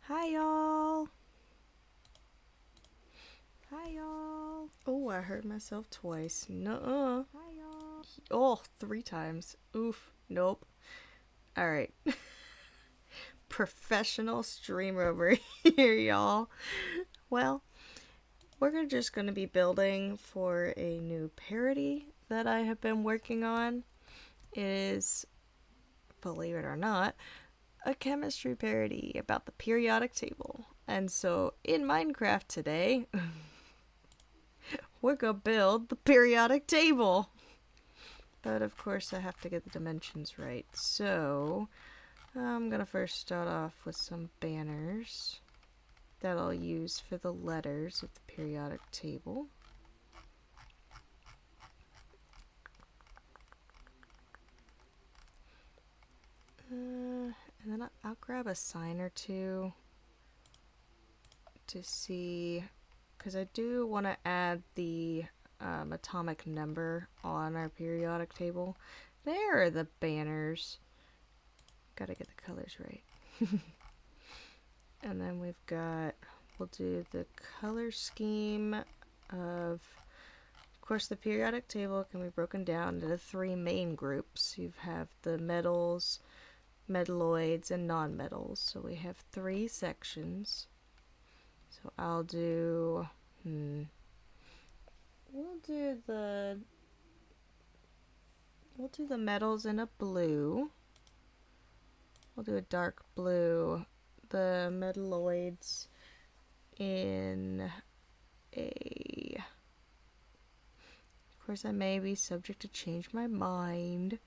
Hi y'all. Hi y'all. Oh, I heard myself twice. Nuh-uh. Hi y'all. Oh, 3 times. Oof. Nope. Alright. Professional streamer over here, y'all. Well, we're just gonna be building for a new parody that I have been working on. It is, believe it or not, a chemistry parody about the periodic table. And so in Minecraft today, we're gonna build the periodic table. But of course I have to get the dimensions right. So I'm gonna first start off with some banners that I'll use for the letters of the periodic table. And then I'll grab a sign or two to see, because I do want to add the atomic number on our periodic table. There are the banners. Gotta get the colors right. And then we'll do the color scheme of course, the periodic table can be broken down into 3 main groups. You have the metals, metalloids, and non-metals. So we have 3 sections. So I'll do, we'll do the metals in a blue. We'll do a dark blue. The metalloids in a, of course I may be subject to change my mind,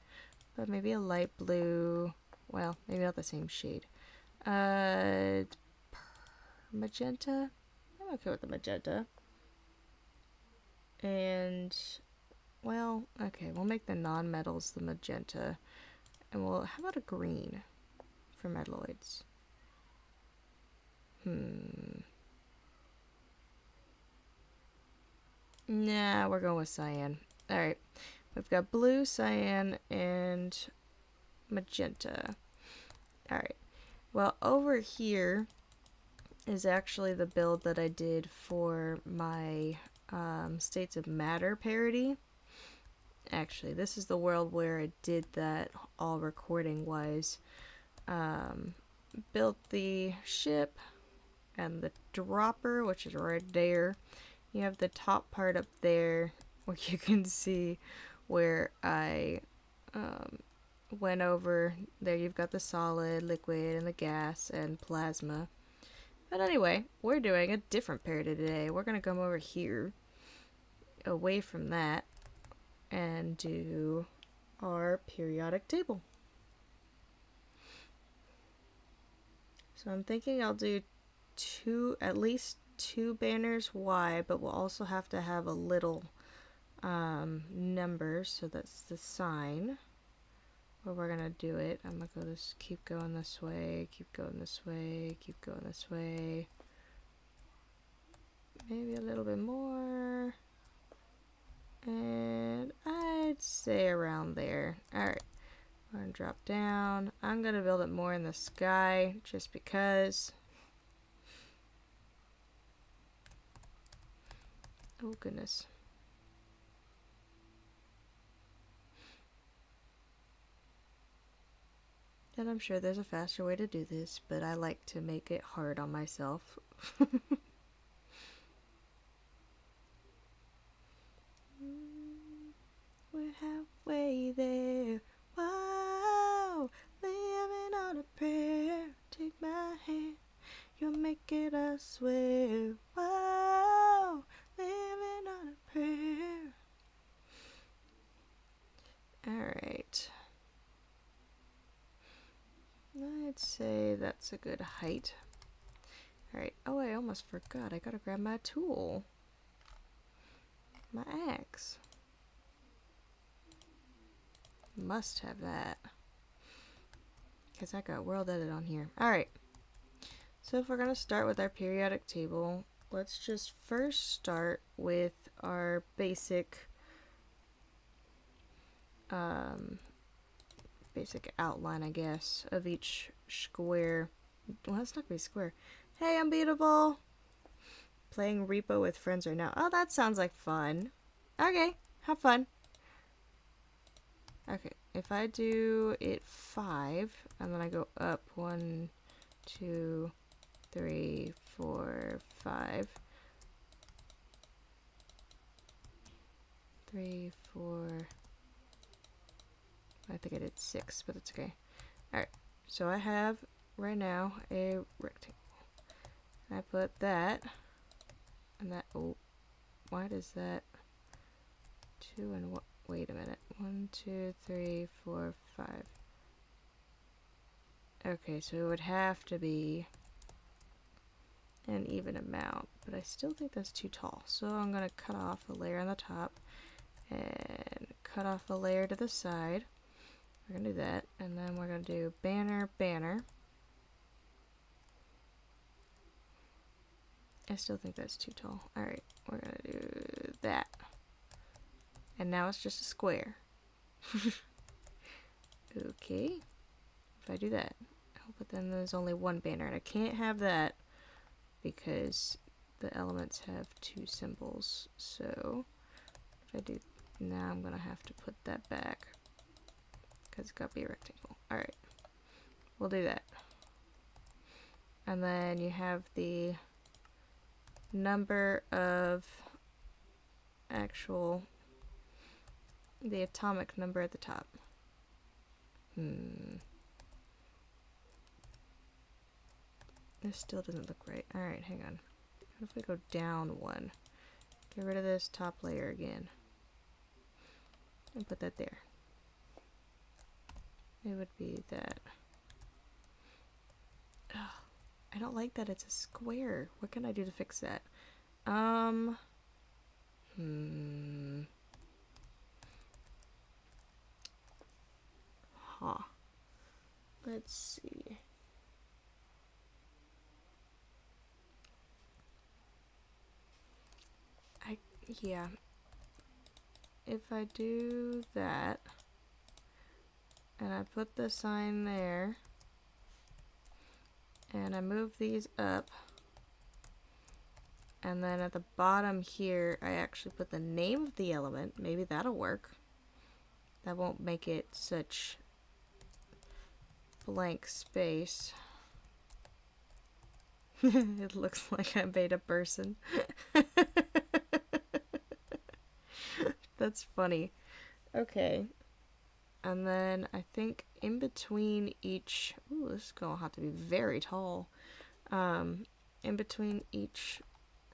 but maybe a light blue. Well, maybe not the same shade. Magenta. I'm okay with the magenta. And, well, okay, we'll make the non-metals the magenta. And how about a green for metalloids? Nah, we're going with cyan. Alright, we've got blue, cyan, and magenta. Alright, well, over here is actually the build that I did for my States of Matter parody. Actually, this is the world where I did that all recording wise. Built the ship and the dropper, which is right there. You have the top part up there where you can see where I went over. There you've got the solid, liquid, and the gas and plasma. But anyway, we're doing a different parody today. We're going to come over here, away from that, and do our periodic table. So I'm thinking I'll do at least 2 banners wide, but we'll also have to have a little number, so that's the sign where we're gonna do it. I'm gonna keep going this way, keep going this way, keep going this way. Maybe a little bit more. And I'd say around there. Alright, we're gonna drop down. I'm gonna build it more in the sky just because. Oh goodness. And I'm sure there's a faster way to do this, but I like to make it hard on myself. We're halfway there. Wow, living on a prayer. Take my hand, you'll make it, I swear. Wow, living on a prayer. Alright. I'd say that's a good height. Alright. Oh, I almost forgot. I gotta grab my tool. My axe. Must have that. Because I got world edit on here. Alright. So if we're going to start with our periodic table, let's just first start with our basic outline, I guess, of each square. Well, that's not gonna be square. Hey, Unbeatable! Playing Repo with friends right now. Oh, that sounds like fun. Okay, have fun. Okay, if I do it 5, and then I go up 1, 2, 3, 4, 5. 3, 4. I think I did 6, but it's okay. Alright, so I have right now a rectangle. I put that, and that. Oh, why does that? 2 and what? Wait a minute. 1, 2, 3, 4, 5. Okay, so it would have to be an even amount, but I still think that's too tall. So I'm going to cut off a layer on the top and cut off a layer to the side. We're going to do that, and then we're going to do banner, banner. I still think that's too tall. Alright, we're going to do that. And now it's just a square. Okay, if I do that. Oh, but then there's only one banner, and I can't have that because the elements have 2 symbols. So if I do, now I'm gonna have to put that back because it's gotta be a rectangle. Alright, we'll do that. And then you have the number of the atomic number at the top. This still doesn't look right. Alright, hang on. What if we go down 1? Get rid of this top layer again. And put that there. It would be that. Ugh, I don't like that it's a square. What can I do to fix that? Huh. Let's see. Yeah. If I do that, and I put the sign there, and I move these up, and then at the bottom here, I actually put the name of the element. Maybe that'll work. That won't make it such blank space. It looks like I made a person. That's funny. Okay. And then I think in between each... Ooh, this is going to have to be very tall. In between each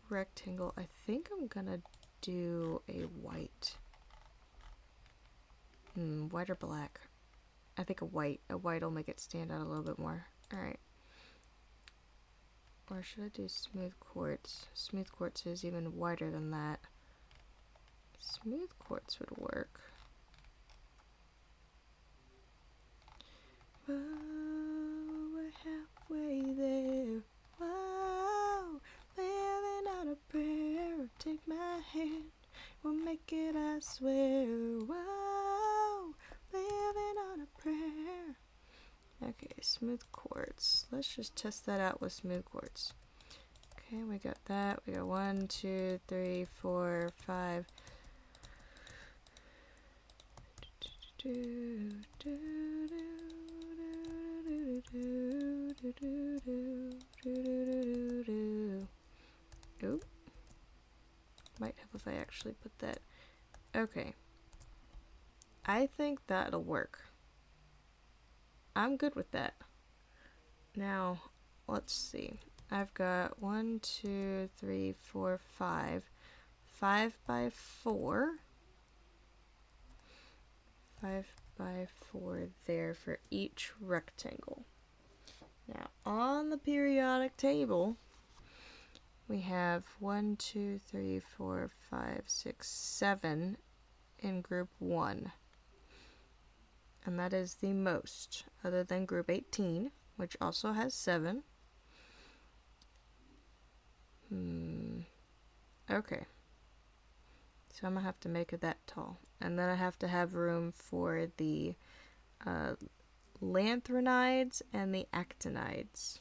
rectangle, I think I'm going to do a white. White or black? I think a white. A white will make it stand out a little bit more. Alright. Or should I do smooth quartz? Smooth quartz is even whiter than that. Smooth quartz would work. Whoa, we're halfway there. Whoa, living on a prayer. Take my hand, we'll make it, I swear. Whoa, living on a prayer. Okay, smooth quartz. Let's just test that out with smooth quartz. Okay, we got that. We got 1, 2, 3, 4, 5. Oop. Might help if I actually put that. Okay. I think that'll work. I'm good with that. Now, let's see. I've got 1, 2, 3, 4, 5. 5 by 4. 5 by 4 there for each rectangle. Now, on the periodic table, we have 1, 2, 3, 4, 5, 6, 7 in group 1. And that is the most, other than group 18, which also has 7. Okay. So I'm going to have to make it that tall. And then I have to have room for the lanthronides and the actinides.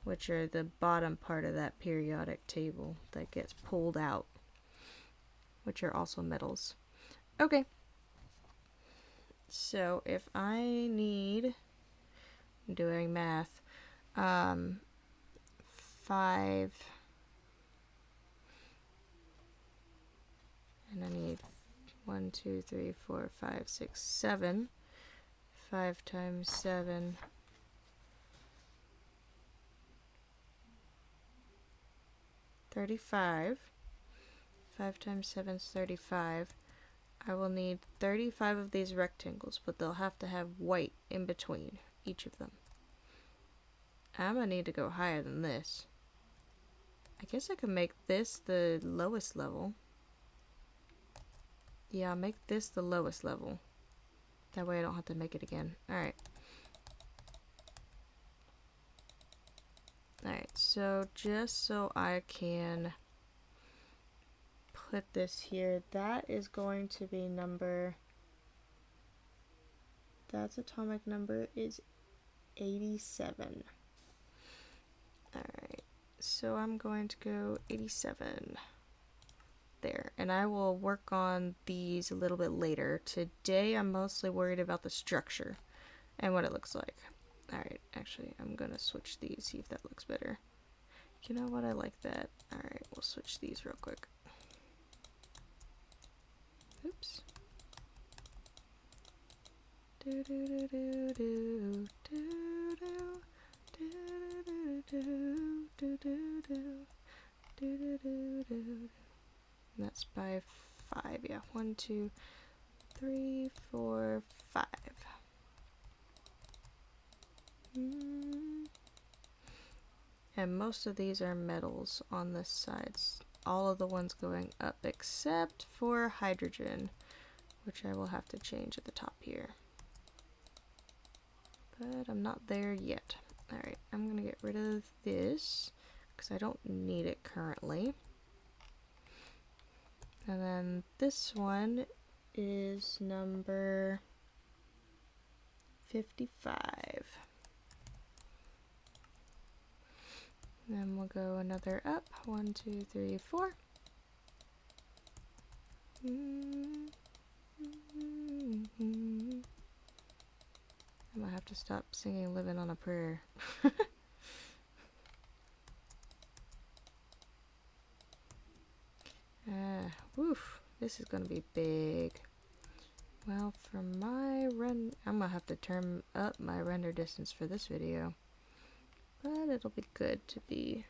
which are the bottom part of that periodic table that gets pulled out, which are also metals. Okay. So if I need, I'm doing math, 5, and I need 1, 2, 3, 4, 5, 6, 7. 5 times 7. 35. 5 times 7 is 35. I will need 35 of these rectangles, but they'll have to have white in between each of them. I'm gonna need to go higher than this. I guess I could make this the lowest level. Yeah, I'll make this the lowest level. That way I don't have to make it again. Alright. Alright, so just so I can put this here, that is going to be number, that's atomic number is 87. Alright, so I'm going to go 87 there, and I will work on these a little bit later. Today I'm mostly worried about the structure and what it looks like. Alright, actually I'm gonna switch these, see if that looks better. You know what, I like that. Alright, we'll switch these real quick. Oops. Do do do do do do do do do do do do do. That's by 5, yeah. 1, 2, 3, 4, 5. And most of these are metals on the sides. All of the ones going up except for hydrogen, which I will have to change at the top here. But I'm not there yet. Alright, I'm gonna get rid of this because I don't need it currently. And then this one is number 55. Then we'll go another up. 1, 2, 3, 4. I might have to stop singing Living on a Prayer. Woof, this is gonna be big. Well, for my I'm gonna have to turn up my render distance for this video. But it'll be good to be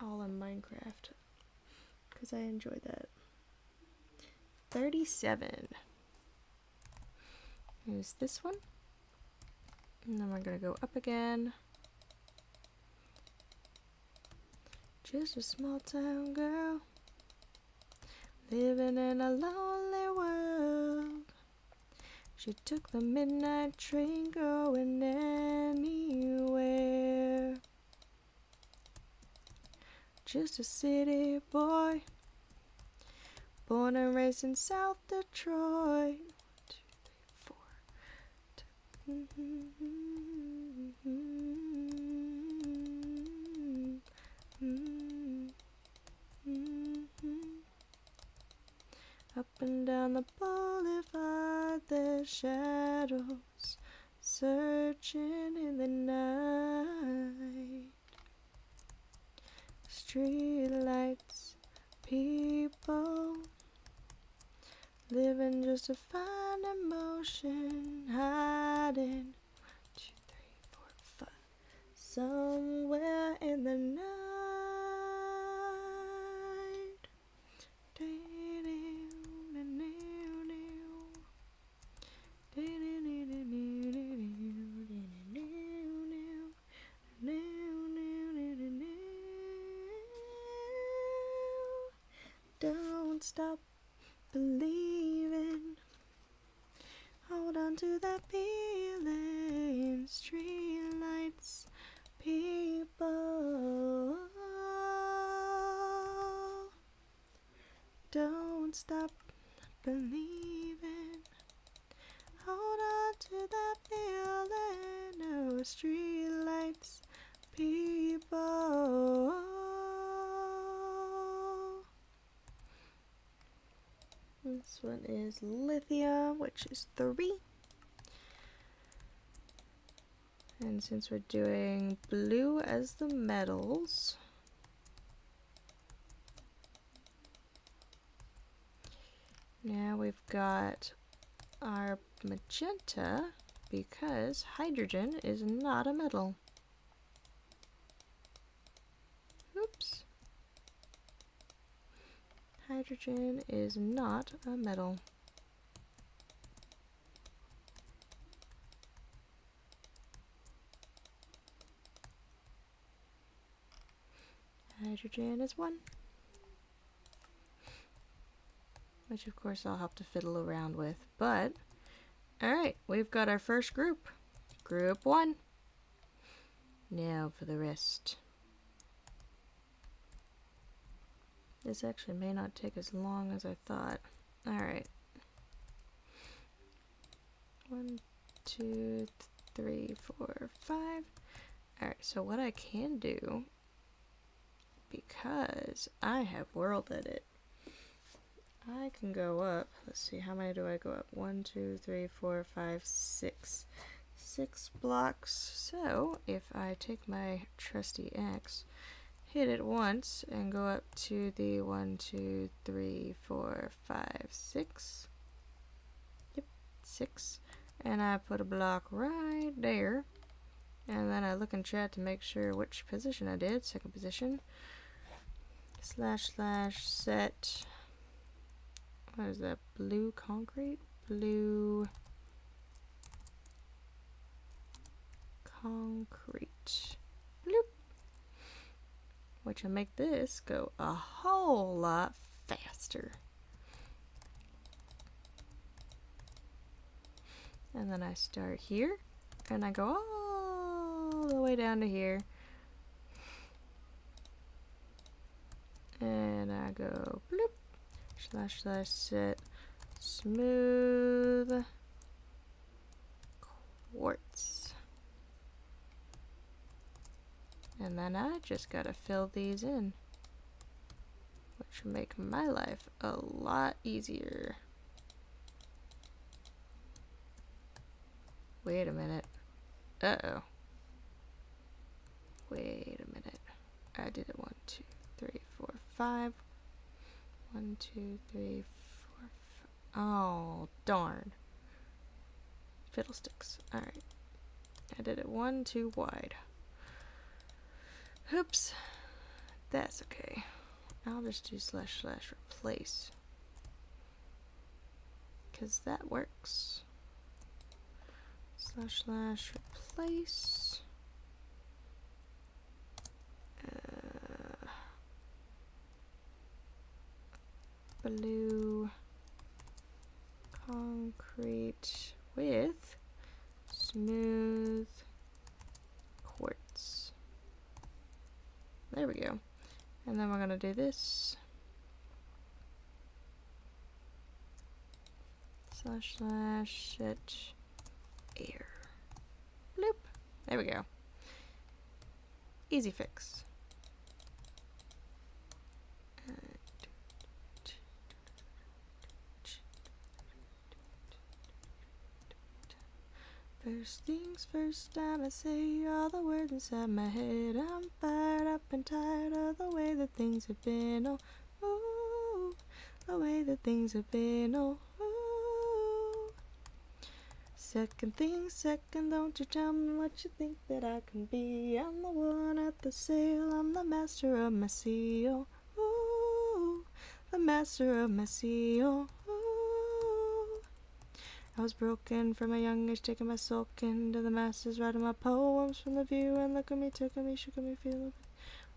all in Minecraft, because I enjoy that. 37 is this one. And then we're gonna go up again. Just a small town girl living in a lonely world. She took the midnight train going anywhere. Just a city boy, born and raised in South Detroit. 1, 2, 3, 4. Up and down the boulevard, there's shadows searching in the night. Street lights, people living just to find emotion, hiding 1, 2, 3, 4, 5 somewhere in the night. Don't stop believing. Hold on to that feeling. Street lights, people. Don't stop believing. Hold on to that feeling. Oh, street lights, people. one is lithium, which is 3. And since we're doing blue as the metals, now we've got our magenta because hydrogen is not a metal. Oops. Hydrogen is not a metal. Hydrogen is 1. Which of course I'll have to fiddle around with, but alright, we've got our first group. Group 1. Now for the rest. This actually may not take as long as I thought. Alright. 1, 2, 3, 4, 5. Alright, so what I can do, because I have world edit, I can go up. Let's see, how many do I go up? 1, 2, 3, 4, 5, 6. 6 blocks. So if I take my trusty axe, hit it once, and go up to the 1, 2, 3, 4, 5, 6. Yep, 6. And I put a block right there. And then I look in chat to make sure which position I did. Second position. / set. What is that? Blue concrete? Blue concrete. Bloop. Which will make this go a whole lot faster. And then I start here, and I go all the way down to here. And I go bloop. / set smooth quartz. And then I just gotta fill these in, which will make my life a lot easier. Wait a minute. Uh-oh. Wait a minute. I did it 1, 2, 3, 4, 5. 1, 2, 3, 4, 5. Oh, darn. Fiddlesticks. Alright. I did it 1 too wide. Oops. That's okay. I'll just do / replace. Because that works. / replace. Blue concrete with smooth quartz. There we go. And then we're going to do this. / set air. Bloop. There we go. Easy fix. First things first, I'ma say all the words inside my head. I'm fired up and tired of the way that things have been. Oh, ooh, the way that things have been. Oh, ooh. Second thing second, don't you tell me what you think that I can be. I'm the one at the sail, I'm the master of my sea. Oh, ooh, the master of my sea. Oh, I was broken from a young age, taking my soul into the masses, writing my poems from the view, and look at me, took at me, shook at me, feeling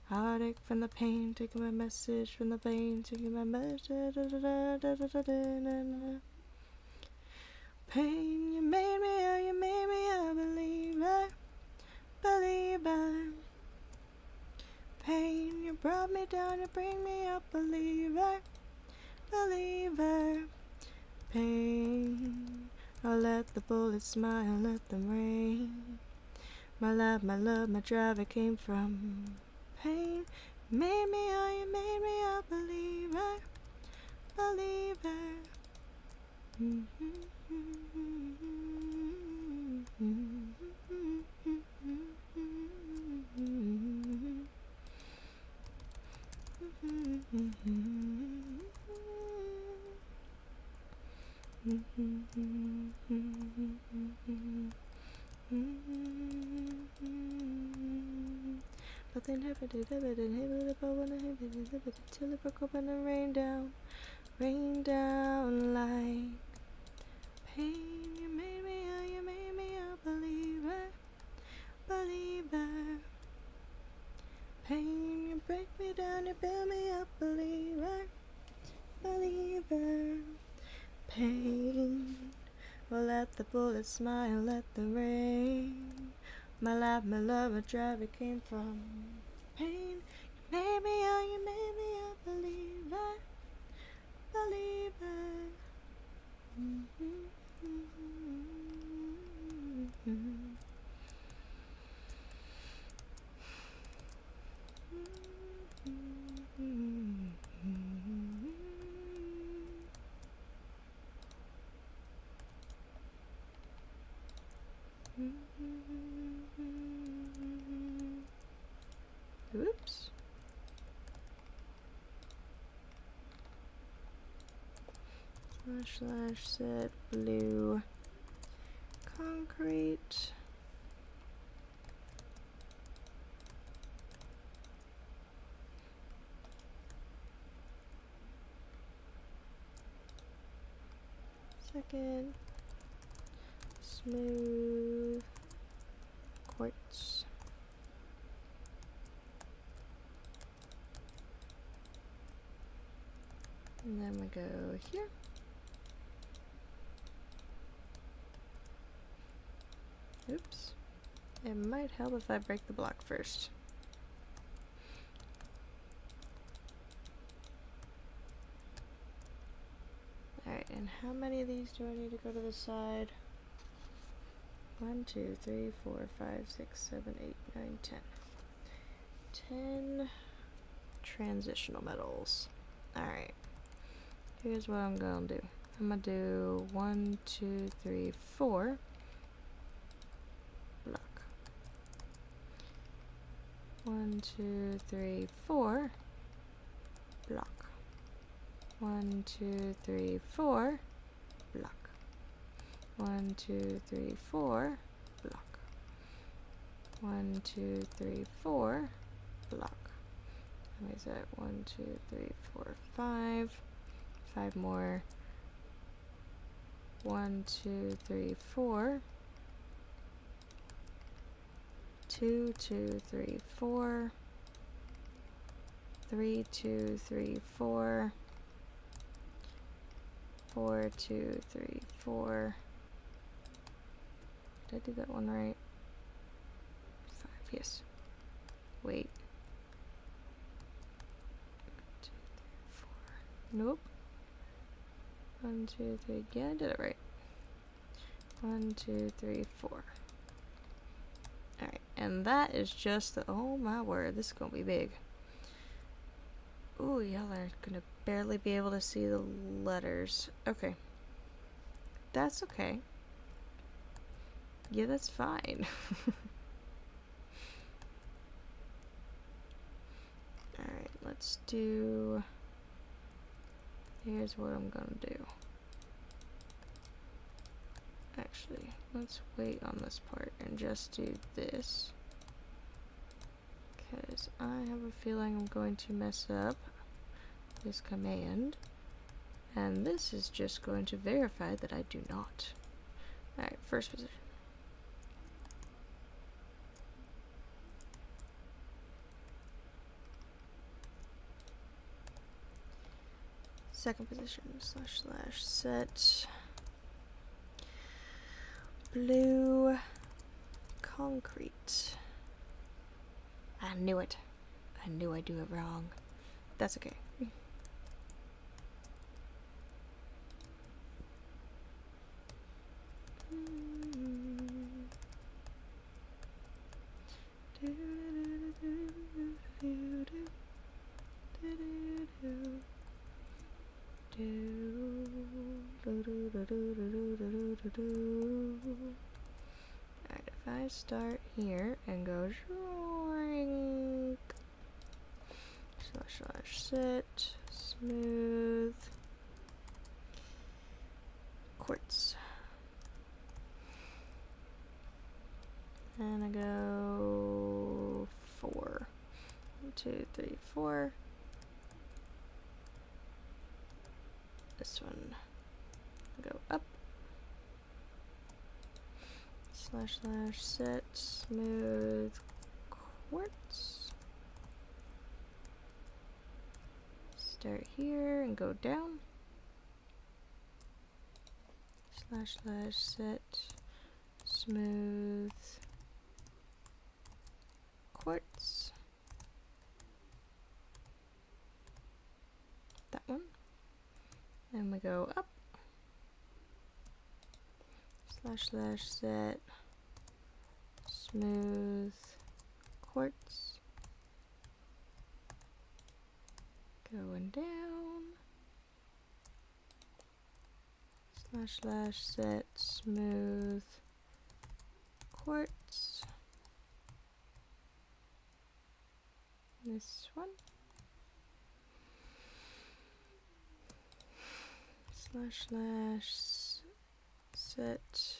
heartache from the pain, taking my message from the pain, taking my message. Pain, you made me a believer, believer. Pain, you brought me down, you bring me up, believer, believer. Pain, I'll let the bullets smile, let them rain. My life, my love, my drive, it came from pain. Made me, oh, you made me a believer, believer. But they never did ever did it but when I did it till it broke up and it rained down like pain. You made me a believer. Pain, you break me down, you build me up, believer. Pain, well let the bullets smile, let the rain. My life, my love, my drive, it came from pain. You made me a believer. Oops. / set blue concrete. Second, smooth quartz. And then we go here. Oops. It might help if I break the block first. Alright, and how many of these do I need to go to the side? 1, 2, 3, 4, 5, 6, 7, 8, 9, 10. 10 transitional metals. Alright. Here's what I'm gonna do. I'm gonna do 1, 2, 3, 4. Block. 1, 2, 3, 4. Block. 1, 2, 3, 4. Block. 1, 2, 3, 4. Block. 1, 2, 3, 4. Block. How many is that? 1, 2, 3, 4, 5. 5 more. 1, 2, 3, 4. 2, 2, 3, 4. 3, 2, 3, 4. 4, 2, 3, 4. Did I do that one right? 5, yes. Wait. 2, 3, 4. Nope. 1, 2, 3. Yeah, I did it right. 1, 2, 3, 4. Alright, and that is just the. Oh my word, this is gonna be big. Ooh, y'all are gonna barely be able to see the letters. Okay. That's okay. Yeah, that's fine. Alright, let's do. Here's what I'm gonna do. Actually, let's wait on this part and just do this. Because I have a feeling I'm going to mess up this command. And this is just going to verify that I do not. Alright, first position. Second position, / set blue concrete. I knew it. I knew I'd do it wrong. That's okay. Alright, if I start here and go shrink, slash set, smooth, quartz. And I go 4. 1, 2, 3, 4. This one. I go up. Slash set smooth quartz. Start here and go down. Slash set smooth quartz. That one. And we go up. Slash set smooth quartz. Going down. Slash set smooth quartz. This one. Slash set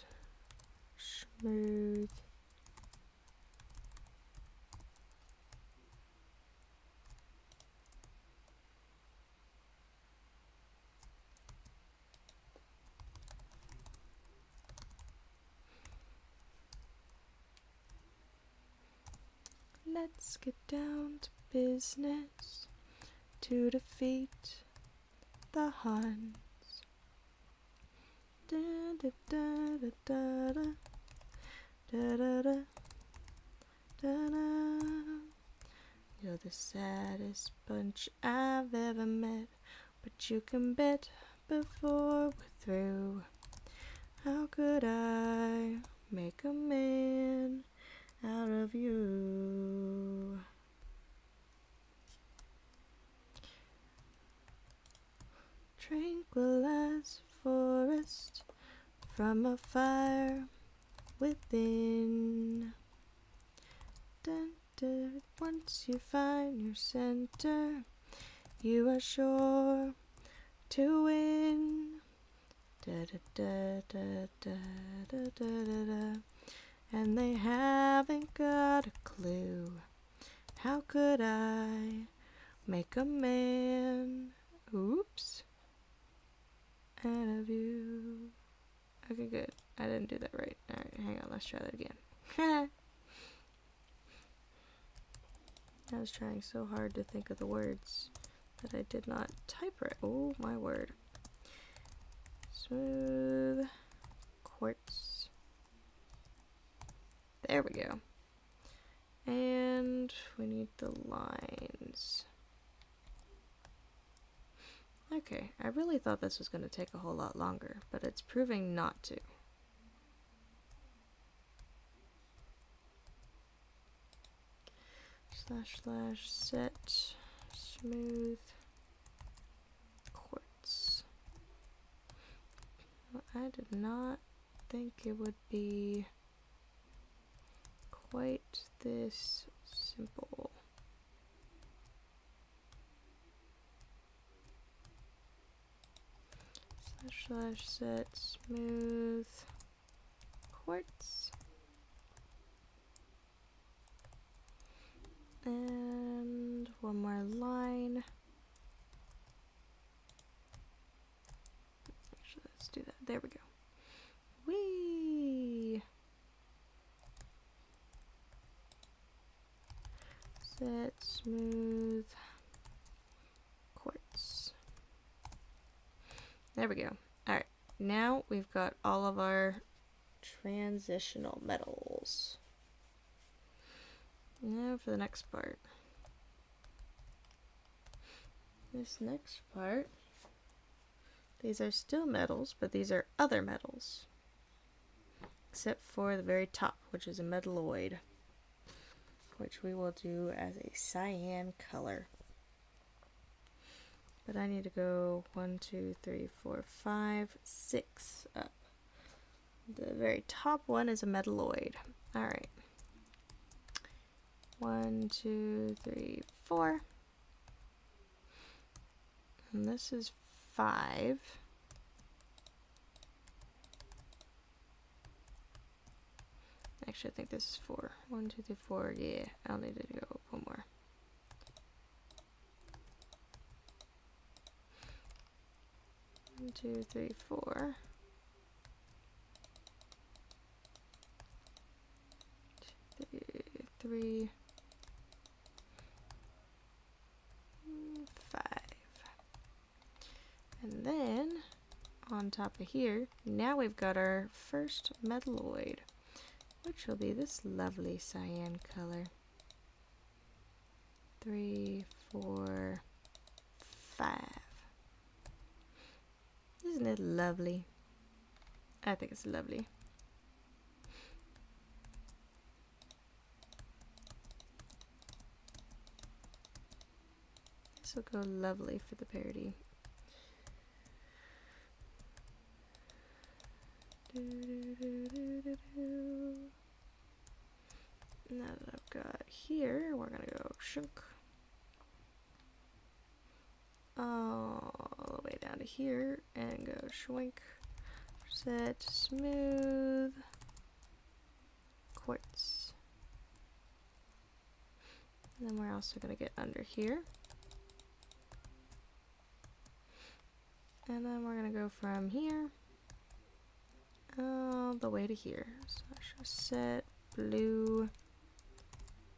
smooth let's get down to business to defeat the Huns. Da da da da da da da da da da da. You're the saddest bunch I've ever met, but you can bet before we're through. How could I make a man out of you? Tranquilize forest from a fire within. Dun, dun. Once you find your center, you are sure to win. Da da da da da da da da da. And they haven't got a clue. How could I make a man? Oops. Out of you. Okay, good. I didn't do that right. Alright, hang on. Let's try that again. I was trying so hard to think of the words that I did not type right. Oh, my word. Smooth quartz. There we go. And we need the lines. Okay, I really thought this was going to take a whole lot longer, but it's proving not to. Slash set smooth quartz. Well, I did not think it would be quite this simple. Slash set smooth quartz. And one more line. Actually, let's do that. There we go. Whee! Set smooth quartz. There we go. Alright, now we've got all of our transitional metals. Now for the next part. This next part, these are still metals, but these are other metals. Except for the very top, which is a metalloid, which we will do as a cyan color. But I need to go 1, 2, 3, 4, 5, 6 up. The very top one is a metalloid. Alright. 1, 2, 3, 4. And this is 5. Actually, I think this is 4. 1, 2, 3, 4. Yeah, I'll need to go one more. One, 2, 3, 4. 3, 5. And then on top of here, now we've got our first metalloid, which will be this lovely cyan color. 3, 4, 5. Isn't it lovely? I think it's lovely. This will go lovely for the parody. Now that I've got here, we're gonna go shrink all the way down to here and go shrink, set, smooth, quartz. And then we're also gonna get under here. And then we're gonna go from here all the way to here. So I should set blue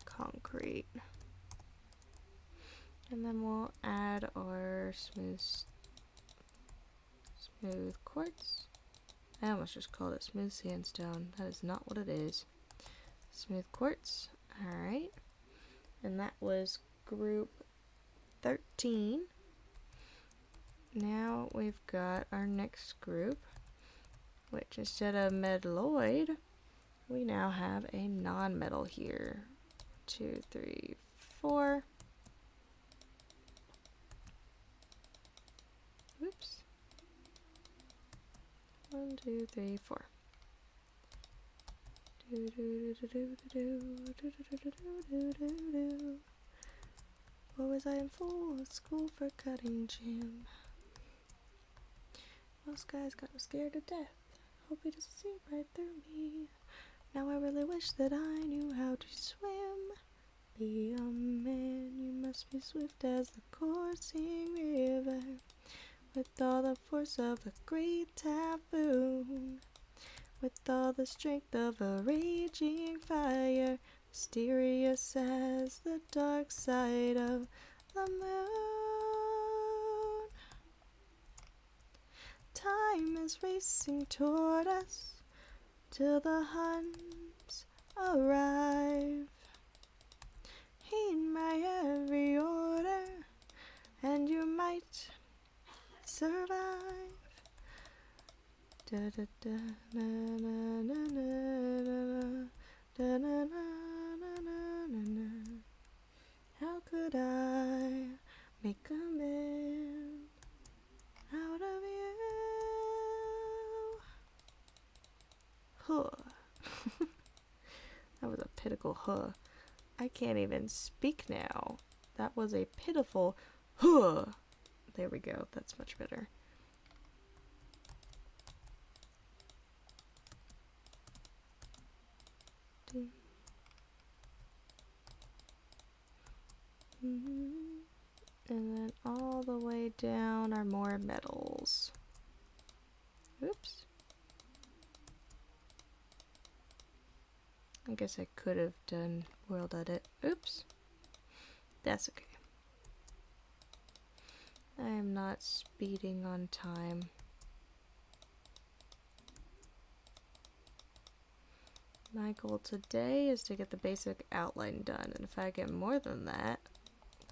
concrete. And then we'll add our smooth quartz. I almost just called it smooth sandstone. That is not what it is. Smooth quartz. Alright. And that was group 13. Now we've got our next group, which instead of metalloid, we now have a non-metal here. 2, 3, 4. Oops. 1, 2, 3, 4. What was I in full school for cutting gym? Most guys got me scared to death. Hope he doesn't see right through me. Now I really wish that I knew how to swim. Be a man, you must be swift as the coursing river, with all the force of a great typhoon, with all the strength of a raging fire, mysterious as the dark side of the moon. Time is racing toward us till the Huns arrive. Heed my every order, and you might survive. Da da da na na na na da na na na na na. How could I make a man out of you? Huh. That was a pitiful huh. I can't even speak now. That was a pitiful huh. There we go. That's much better. And then all the way down are more metals. Oops. I guess I could have done world edit. Oops. That's okay. I am not speeding on time. My goal today is to get the basic outline done, and if I get more than that,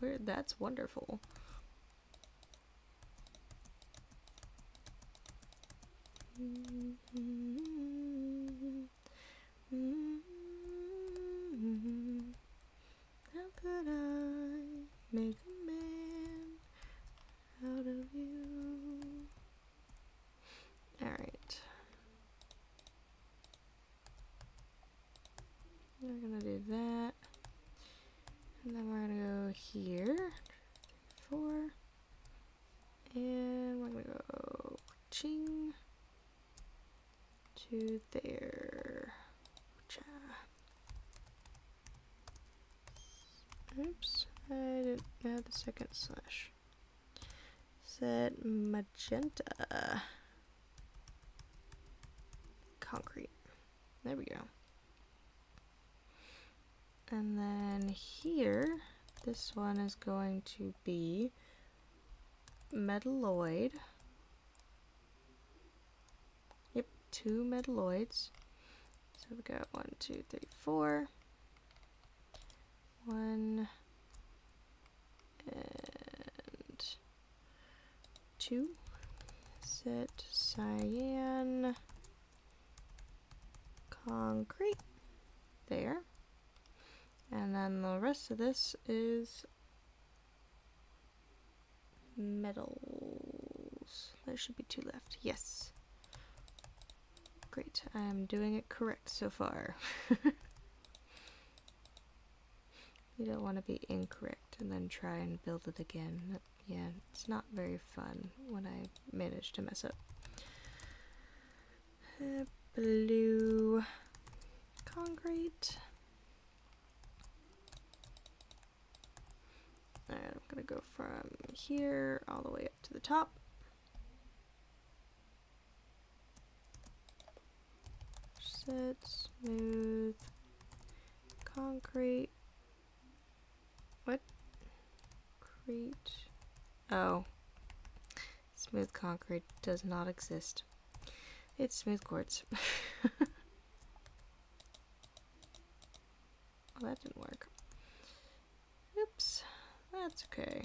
that's wonderful. How could I make a man out And then we're gonna go here, 4, and we're gonna go ching to there. Cha. Oops, I didn't add the second slash. Set magenta. Concrete. There we go. And then here, this one is going to be metalloid. Yep, 2 metalloids. So we got 1, 2, 3, 4. 1 and 2. Set cyan concrete there. And then the rest of this is metals. There should be 2 left. Yes. Great. I'm doing it correct so far. You don't want to be incorrect and then try and build it again. Yeah, it's not very fun when I manage to mess up. Blue concrete. Alright, I'm gonna go from here all the way up to the top. Set smooth concrete. What? Crete. Oh. Smooth concrete does not exist. It's smooth quartz. Oh, that didn't work. Oops. That's okay.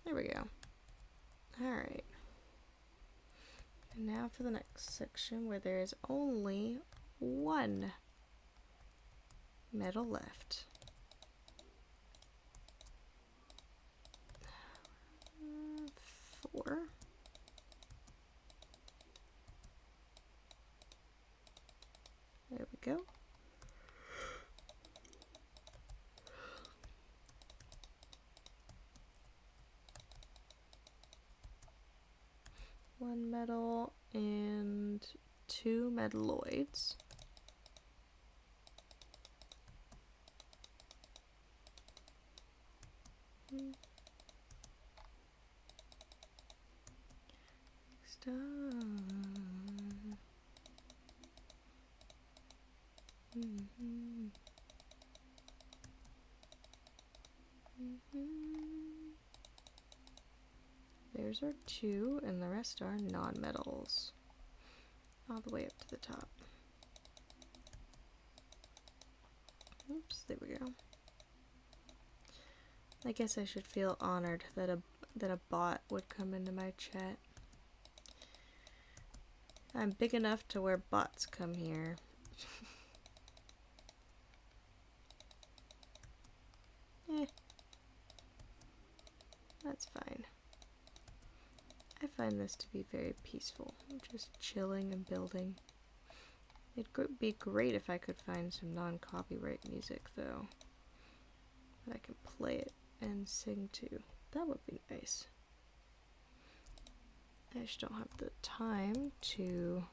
There we go. Alright. And now for the next section where there is only 1 metal left. 4. There we go. One metal and 2 metalloids. Next There's our 2, and the rest are non-metals. All the way up to the top. Oops, there we go. I guess I should feel honored that a bot would come into my chat. I'm big enough to where bots come here. That's fine. I find this to be very peaceful. I'm just chilling and building. It'd be great if I could find some non-copyright music, though, that I can play it and sing to. That would be nice. I just don't have the time to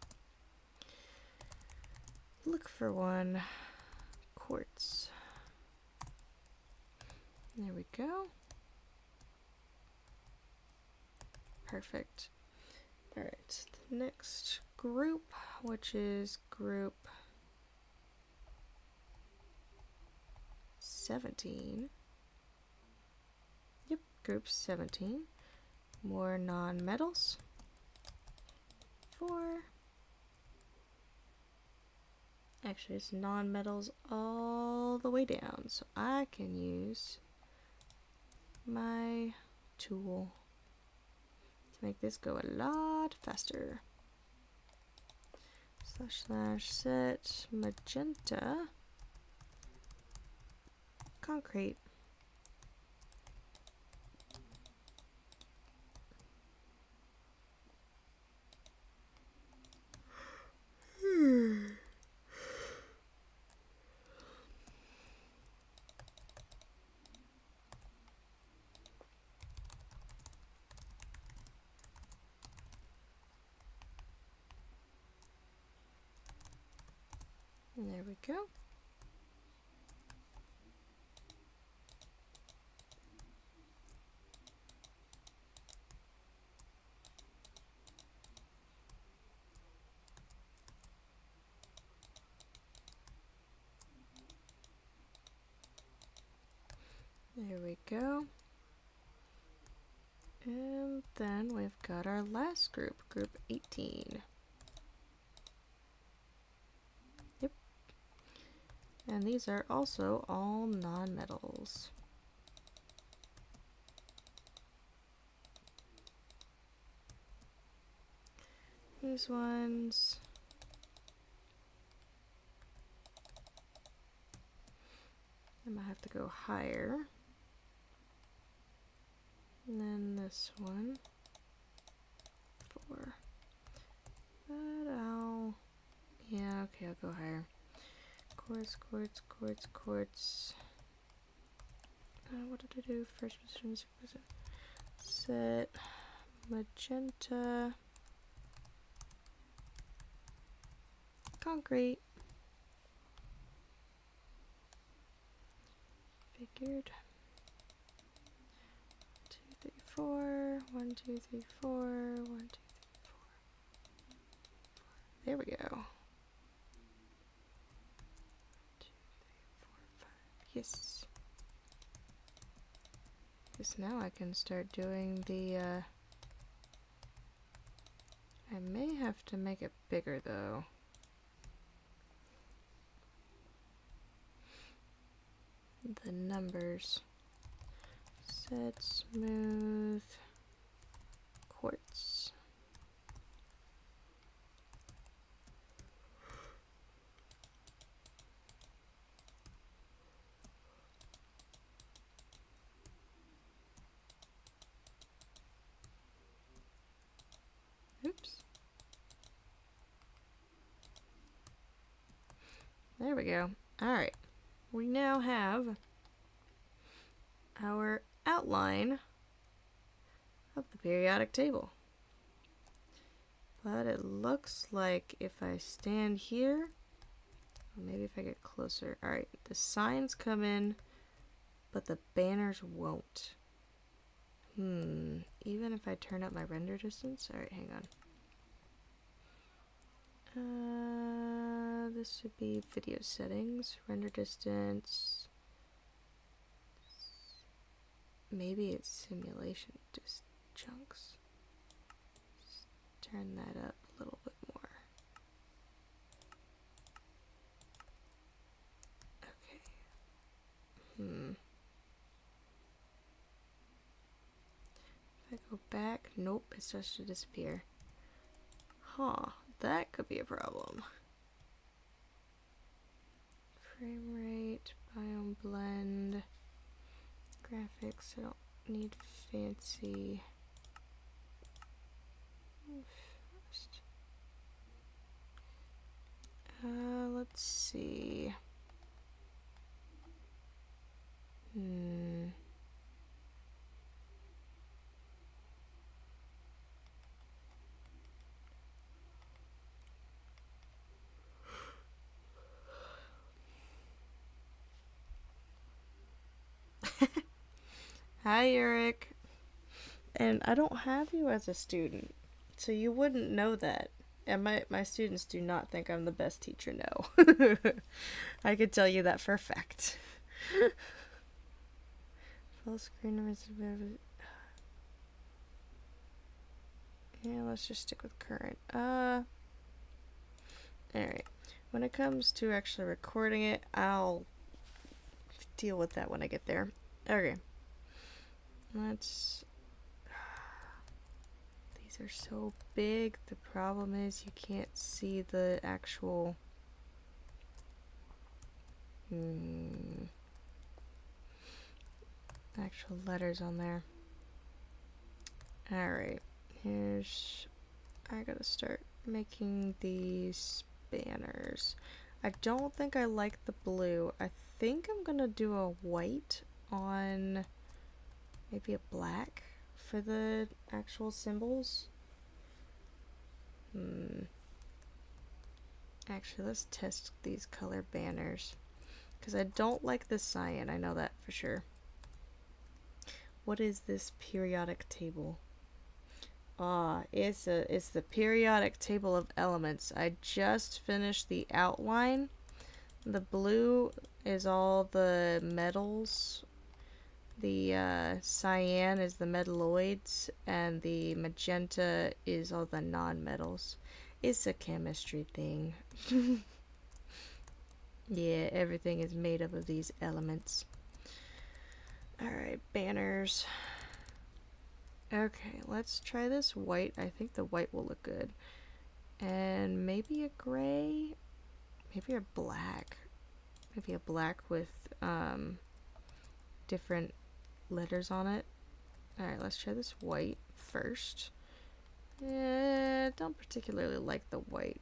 look for one. Quartz. There we go. Perfect. Alright, the next group, which is group 17. Yep, group 17. More non-metals. 4. Actually, it's non-metals all the way down, so I can use my tool to make this go a lot faster. / set magenta concrete. There we go. There we go. And then we've got our last group, group 18. Yep. And these are also all non-metals. These ones. I might have to go higher. And then this one. 4. But yeah, okay, I'll go higher. Quartz, quartz, quartz, quartz. What did I do? First position, set, magenta, concrete. Figured. 2, 3, 4. 1, 2, 3, 4. 1, 2, 3, 4. There we go. 2, 3, 4, 5. Yes. Because now I can start doing the, I may have to make it bigger though. The numbers. Set smooth quartz. Oops. There we go. Alright. We now have our outline of the periodic table. But it looks like if I stand here, or maybe if I get closer. Alright, the signs come in, but the banners won't. Even if I turn up my render distance? Alright, hang on. This should be video settings, render distance. Maybe it's simulation just chunks. Let's turn that up a little bit more. Okay. If I go back, nope, it starts to disappear. Huh, that could be a problem. Frame rate, biome blend, graphics, I don't need fancy. First. Let's see. Hi, Eric. And I don't have you as a student, so you wouldn't know that. And my students do not think I'm the best teacher, no. I could tell you that for a fact. Full screen. Yeah, let's just stick with current. Alright. When it comes to actually recording it, I'll deal with that when I get there. Okay. Let's... These are so big. The problem is you can't see the actual... actual letters on there. Alright. I gotta start making these banners. I don't think I like the blue. I think I'm gonna do a white on maybe a black for the actual symbols. Actually, let's test these color banners. Because I don't like the cyan, I know that for sure. What is this periodic table? Ah, it's the periodic table of elements. I just finished the outline. The blue is all the metals. The cyan is the metalloids, and the magenta is all the non-metals. It's a chemistry thing. Yeah, everything is made up of these elements. Alright, banners. Okay, let's try this white. I think the white will look good. And maybe a gray? Maybe a black. Maybe a black with different letters on it. Alright, let's try this white first. Don't particularly like the white.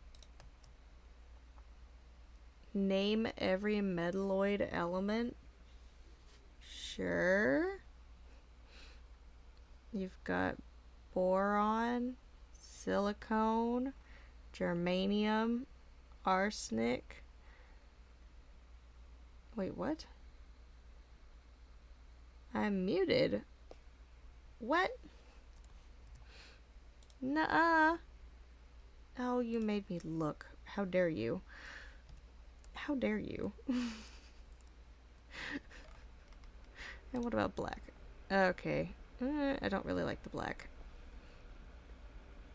Name every metalloid element. Sure. You've got boron, silicone, germanium, arsenic. Wait, what? I'm muted. What? Nuh-uh. Oh, you made me look. How dare you? How dare you? And what about black? Okay. I don't really like the black.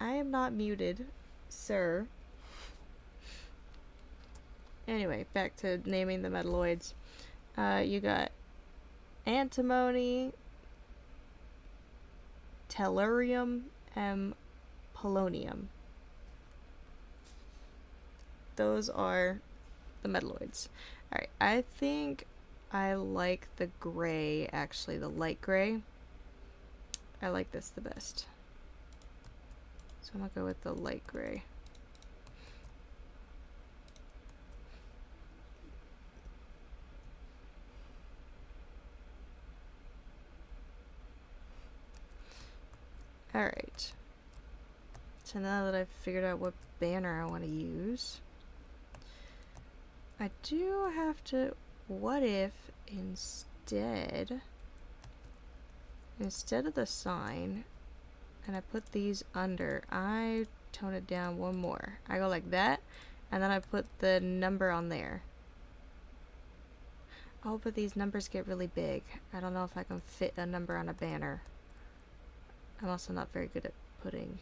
I am not muted, sir. Anyway, back to naming the metalloids. You got antimony, tellurium, and polonium. Those are the metalloids. Alright, I think I like the gray, actually, the light gray. I like this the best. So I'm gonna go with the light gray. Alright. So now that I've figured out what banner I want to use, I do have to... What if instead of the sign, and I put these under, I tone it down one more. I go like that, and then I put the number on there. Oh, but these numbers get really big. I don't know if I can fit a number on a banner. I'm also not very good at putting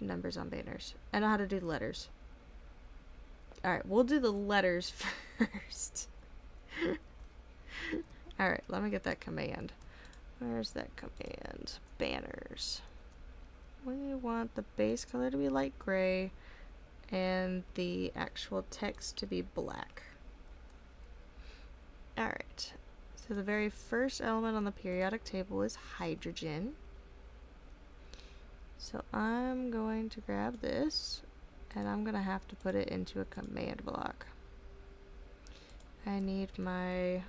numbers on banners. I know how to do the letters. Alright, we'll do the letters first. Alright, let me get that command. Where's that command? Banners. We want the base color to be light gray and the actual text to be black. Alright, so the very first element on the periodic table is hydrogen. So I'm going to grab this and I'm going to have to put it into a command block. I need my...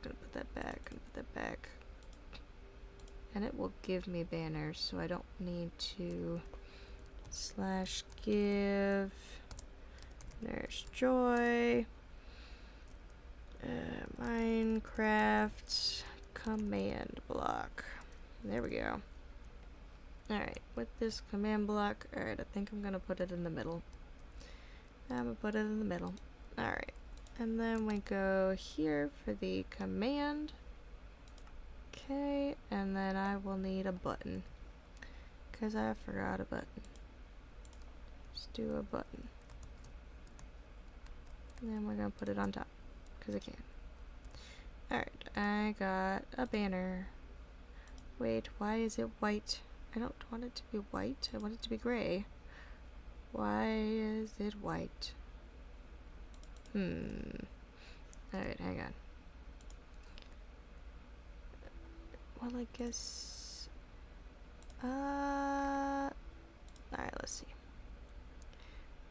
gonna put that back. And it will give me banners, so I don't need to /give. There's joy. Minecraft command block. There we go. Alright, with this command block, alright, I think I'm gonna put it in the middle. Alright, and then we go here for the command. Okay, and then I will need a button, because I forgot a button. Let's do a button. And then we're going to put it on top, because I can. Alright, I got a banner. Wait, why is it white? I don't want it to be white, I want it to be gray. Why is it white? Alright, hang on. Well, I guess... Alright, let's see.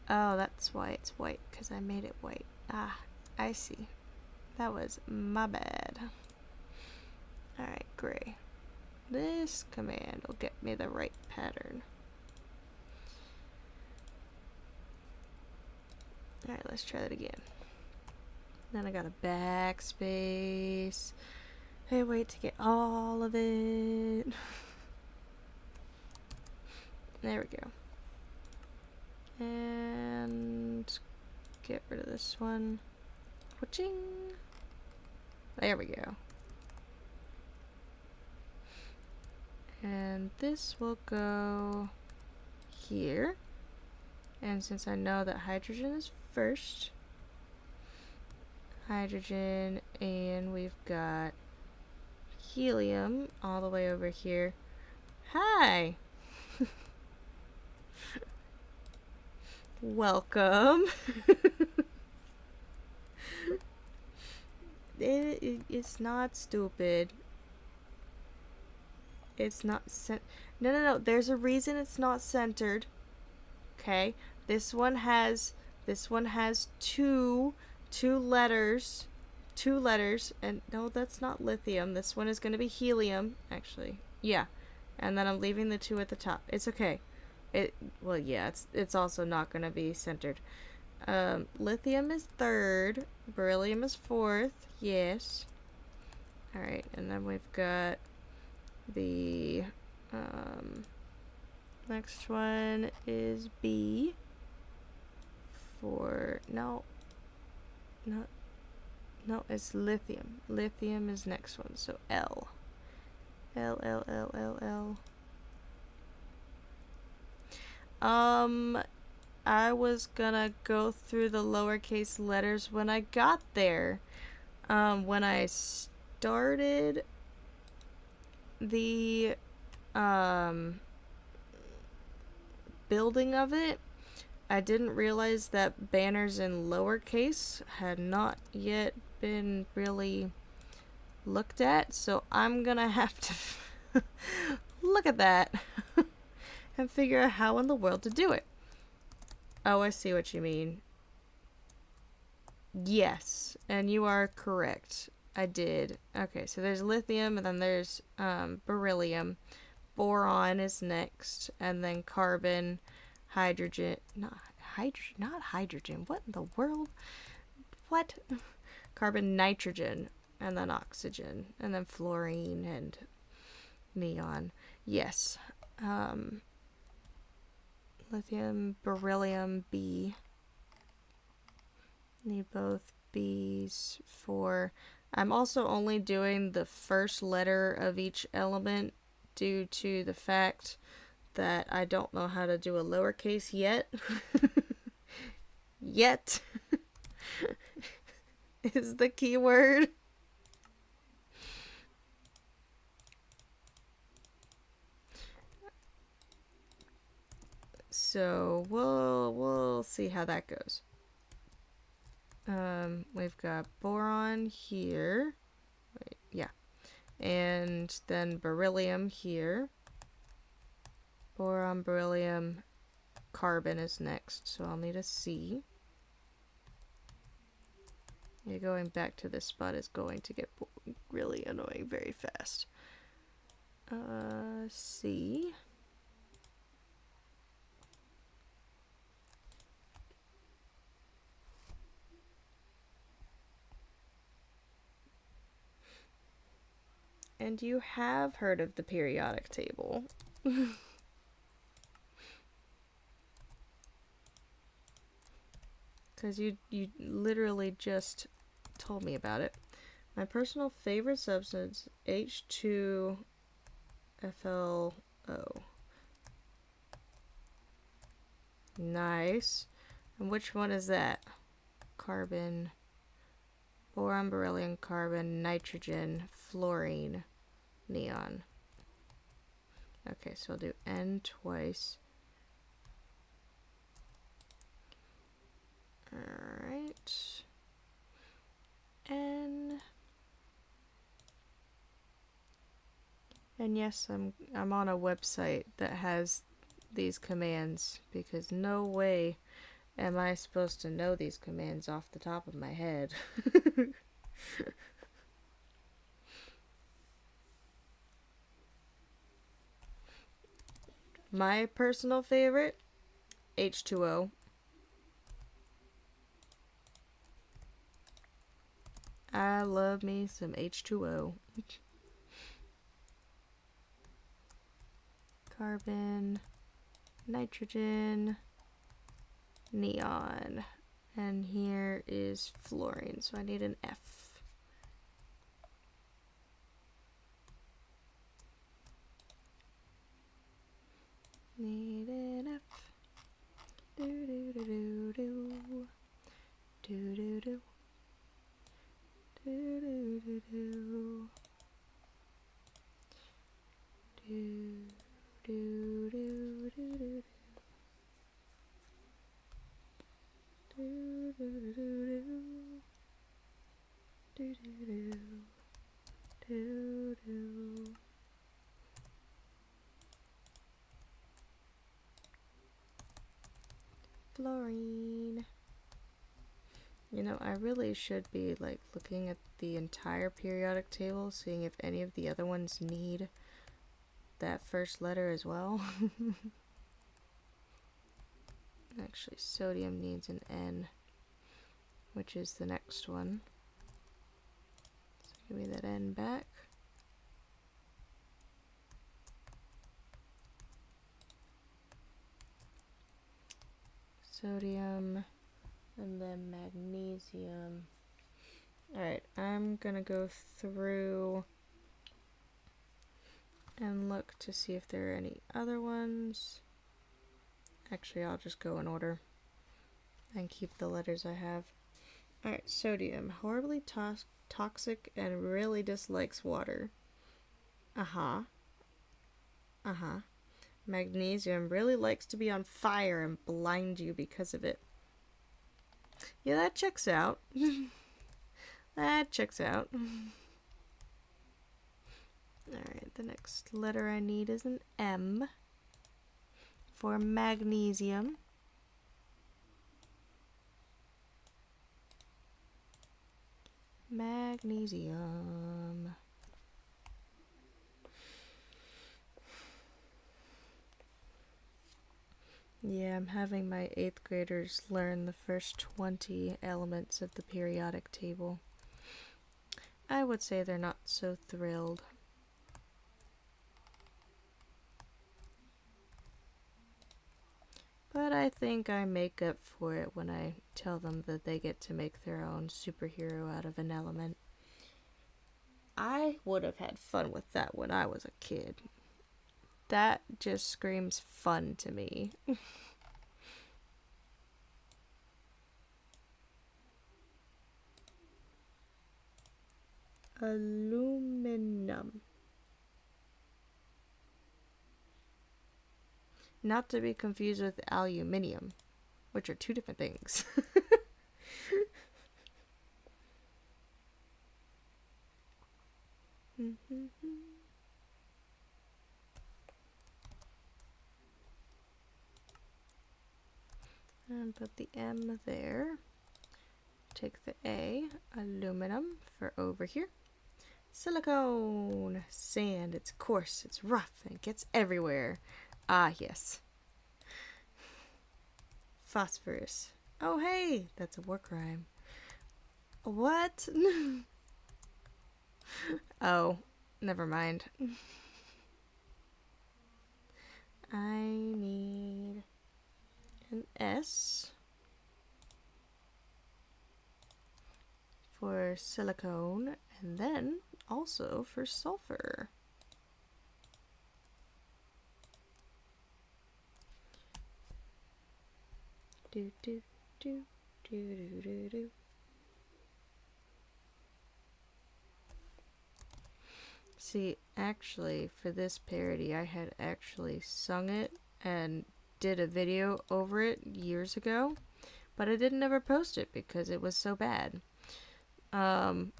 Oh, that's why it's white, because I made it white. Ah, I see. That was my bad. Alright, gray. – – – – – – – – – – – – – – – – – – – – – – – – – – – – – – – – – – – – – – – – – – – – – – – – – – – – – – – – – – – – – – – – – – – – – – – – – – – – – – – – – – – – – – – – – – – – – – – – – – – – – – – – – – – – – – – – – – – – –– –– – – – – – – – – – – – – – – – – – – – – – – – – – – – – – – – – – – – – – – – – – – – – – – – – – – – – – – – – – – – – – – – – – – – – – – – – – – – – – – – – – – – – – – – – – – – – – – – – – – – – – – – – – – – – – – – – – – – – – – – –– Alright, let's try that again. Then I got a backspace. Hey, wait to get all of it. There we go. And get rid of this one. Waching. There we go. And this will go here. And since I know that hydrogen is first, hydrogen, and we've got helium all the way over here. Hi! Welcome. It's not stupid. It's not no. There's a reason it's not centered. Okay, this one has two letters, and no, that's not lithium. This one is going to be helium, actually. Yeah, and then I'm leaving the 2 at the top. It's okay. Well, yeah, it's also not going to be centered. Lithium is 3rd, beryllium is 4th. Yes. All right, and then we've got the next one is B for no, it's lithium. Lithium is next one, so L. I was gonna go through the lowercase letters when I got there. When I started the building of it, I didn't realize that banners in lowercase had not yet been really looked at, so I'm gonna have to look at that and figure out how in the world to do it. Oh, I see what you mean. Yes, and you are correct. I did. Okay, so there's lithium, and then there's beryllium. Boron is next, and then carbon, hydrogen. Not hydrogen. What in the world? What? Carbon, nitrogen, and then oxygen, and then fluorine and neon. Yes. Lithium, beryllium, B. Need both B's for... I'm also only doing the first letter of each element due to the fact that I don't know how to do a lowercase yet. Yet is the key word. So we'll see how that goes. We've got boron here. Wait, yeah. And then beryllium here. Boron, beryllium, carbon is next, so I'll need a C. Yeah, going back to this spot is going to get really annoying very fast. C. And you have heard of the periodic table. Because you literally just told me about it. My personal favorite substance, H2FLO. Nice. And which one is that? Carbon, boron, beryllium, carbon, nitrogen, fluorine, neon. Okay, so I'll do N twice. Alright. N. And yes, I'm on a website that has these commands, because no way am I supposed to know these commands off the top of my head. My personal favorite, H2O. I love me some H2O. Carbon, nitrogen, neon. And here is fluorine, so I need an F. Need an F. Do do do do do. Do do do. Do do do do. Do do do do do. Do do do do do. Do do do do do. Fluorine. You know, I really should be like looking at the entire periodic table, seeing if any of the other ones need that first letter as well. Actually, sodium needs an N, which is the next one. So give me that N back. Sodium, and then magnesium. Alright, I'm gonna go through and look to see if there are any other ones. Actually, I'll just go in order and keep the letters I have. Alright, sodium. Horribly toxic and really dislikes water. Uh-huh. Uh-huh. Magnesium really likes to be on fire and blind you because of it. Yeah, that checks out. That checks out. Alright, the next letter I need is an M for magnesium. Magnesium. Yeah, I'm having my 8th graders learn the first 20 elements of the periodic table. I would say they're not so thrilled. But I think I make up for it when I tell them that they get to make their own superhero out of an element. I would have had fun with that when I was a kid. That just screams fun to me. Aluminum. Not to be confused with aluminium, which are two different things. And put the M there. Take the A, aluminum, for over here. Silicone, sand, it's coarse, it's rough, and it gets everywhere. Ah, yes. Phosphorus. Oh, hey, that's a war crime. What? Oh, never mind. I need an S for silicone, and then also for sulfur. Do do do do do do do. See, actually, for this parody, I had actually sung it and did a video over it years ago, but I didn't ever post it because it was so bad. And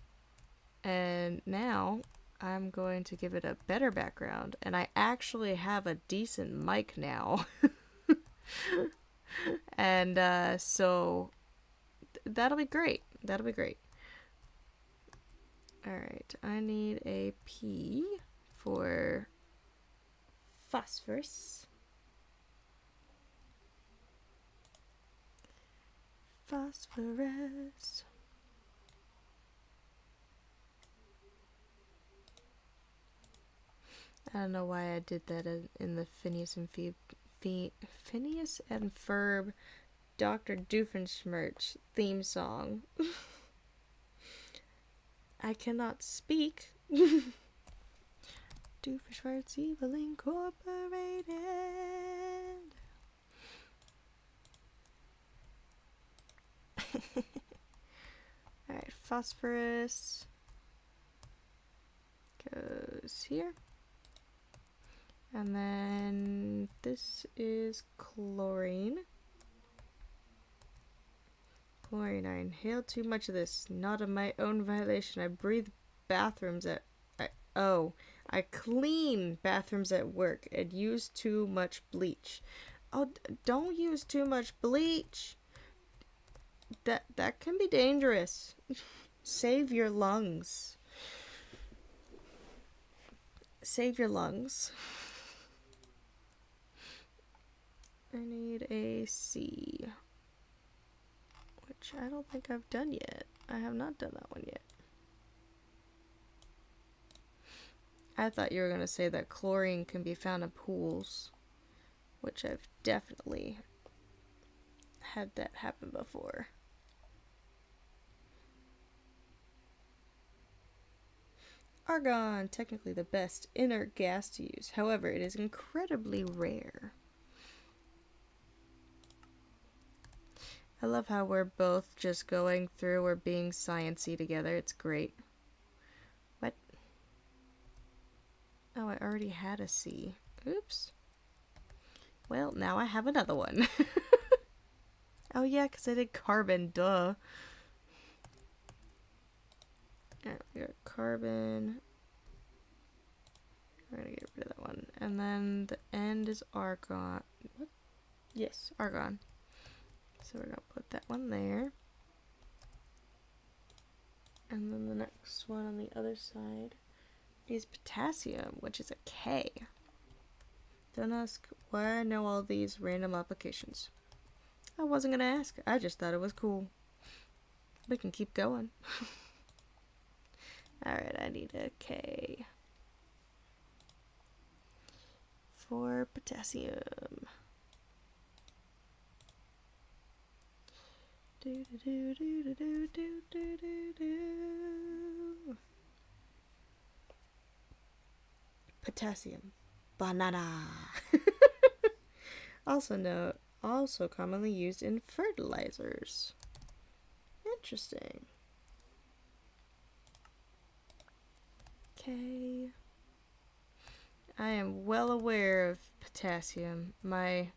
now I'm going to give it a better background, and I actually have a decent mic now. And so that'll be great. That'll be great. Alright, I need a P for phosphorus. Phosphorus. I don't know why I did that in the Phineas and Phineas and Ferb Dr. Doofenshmirtz theme song. I cannot speak. Doofenshmirtz Evil Incorporated. Alright, phosphorus goes here. And then this is chlorine. Chlorine, I inhaled too much of this. Not of my own violation. I breathe bathrooms at... I clean bathrooms at work and use too much bleach. Oh, don't use too much bleach. That can be dangerous. Save your lungs. Save your lungs. I need a C, which I don't think I've done yet. I have not done that one yet. I thought you were going to say that chlorine can be found in pools, which I've definitely had that happen before. Argon, technically the best inert gas to use. However, it is incredibly rare. I love how we're both just going through, we're being science-y together. It's great. What? Oh, I already had a C. Oops. Well, now I have another one. Oh yeah, because I did carbon, duh. Alright, we got carbon. We're gonna get rid of that one. And then the end is argon. What? Yes, argon. So we're gonna put that one there. And then the next one on the other side is potassium, which is a K. Don't ask why I know all these random applications. I wasn't gonna ask. I just thought it was cool. We can keep going. Alright, I need a K for potassium. Do do do do do do do do do. Potassium. Banana. Also commonly used in fertilizers. Interesting. Okay. I am well aware of potassium. My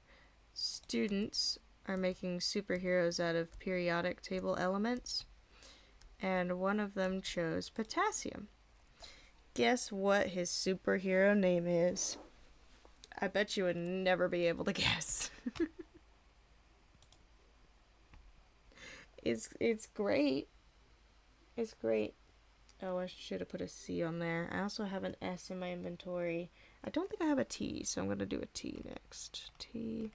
students are making superheroes out of periodic table elements, and one of them chose potassium. Guess what his superhero name is? I bet you would never be able to guess. It's great. It's great. Oh, I should have put a C on there. I also have an S in my inventory. I don't think I have a T, so I'm going to do a T next. T.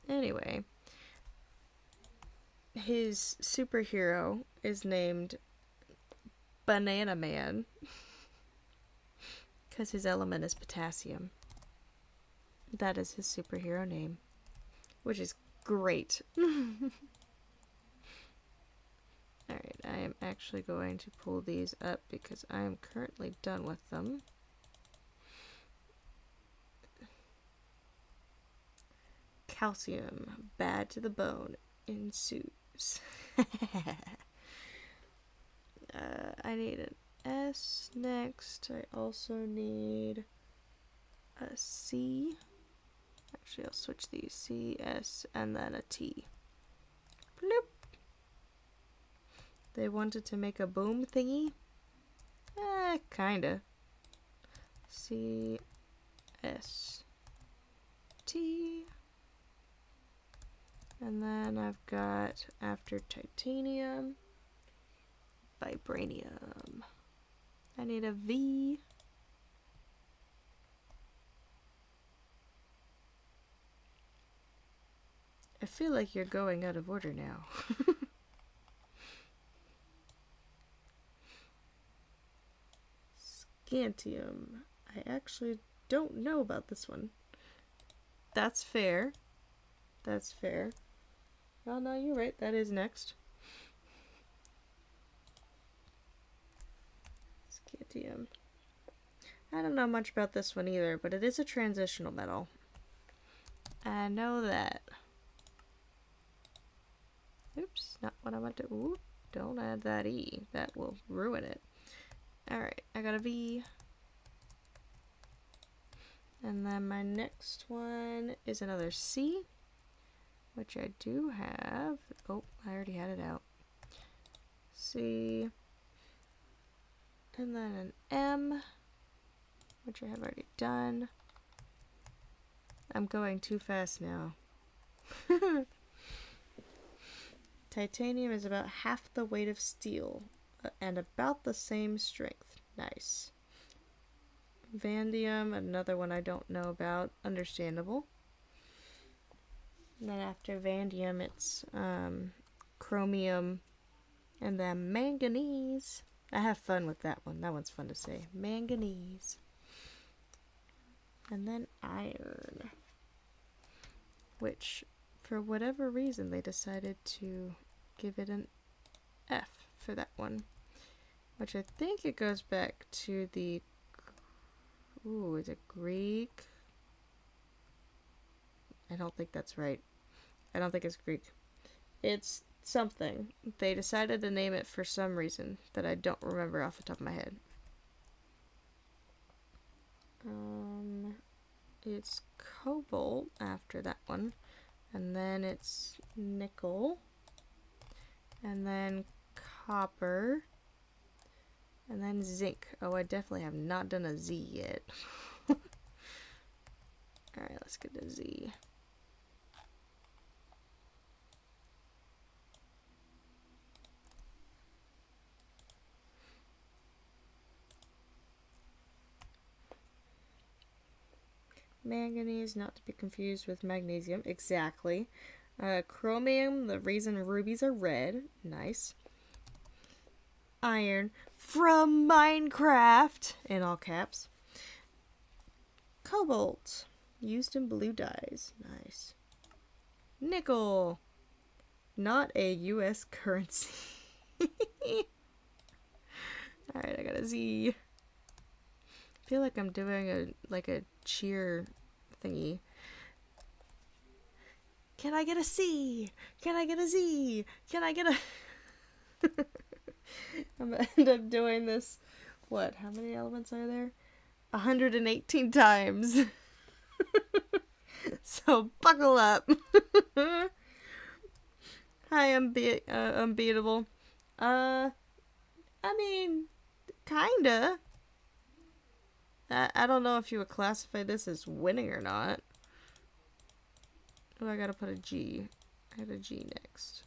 Anyway, his superhero is named Banana Man because his element is potassium. That is his superhero name, which is great. Alright, I am actually going to pull these up because I am currently done with them. Calcium, bad to the bone, ensues. I need an S next. I also need a C. Actually, I'll switch these. C, S, and then a T. Bloop. They wanted to make a boom thingy? Kinda. C, S, T. And then I've got, after titanium, vibranium. I need a V. I feel like you're going out of order now. Scantium. I actually don't know about this one. That's fair. That's fair. Oh, no, you're right. That is next. Scantium. I don't know much about this one either, but it is a transitional metal. I know that. Oops, not what I want to. Ooh, don't add that E. That will ruin it. Alright, I got a V. And then my next one is another C, which I do have. Oh, I already had it out. C. And then an M, which I have already done. I'm going too fast now. Titanium is about half the weight of steel and about the same strength. Nice. Vanadium, another one I don't know about. Understandable. And then after vanadium, it's chromium and then manganese. I have fun with that one. That one's fun to say. Manganese. And then iron, which for whatever reason they decided to give it an F for that one, which I think it goes back to the, ooh, is it Greek? I don't think that's right. I don't think it's Greek. It's something. They decided to name it for some reason that I don't remember off the top of my head. It's cobalt after that one, and then it's nickel, and then copper, and then zinc. Oh, I definitely have not done a Z yet. Alright, let's get to Z. Manganese, not to be confused with magnesium. Exactly. Chromium, the reason rubies are red. Nice. Iron, from Minecraft, in all caps. Cobalt, used in blue dyes. Nice. Nickel, not a US currency. Alright, I got a Z. I feel like I'm doing a cheer thingy. Can I get a C? Can I get a Z? Can I get a... I'm gonna end up doing this. What? How many elements are there? 118 times. So buckle up. Hi, unbeatable. I mean, kinda. I don't know if you would classify this as winning or not. Oh, I gotta put a G. I got a G next.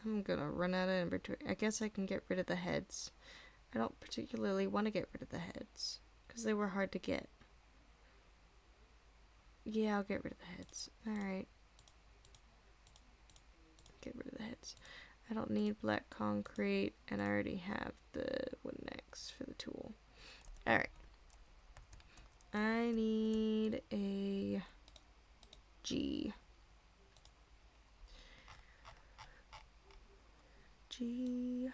I'm gonna run out of inventory. I guess I can get rid of the heads. I don't particularly want to get rid of the heads, because they were hard to get. Yeah, I'll get rid of the heads. Alright. Get rid of the heads. I don't need black concrete, and I already have the wood next for the tool. Alright. I need a G. G.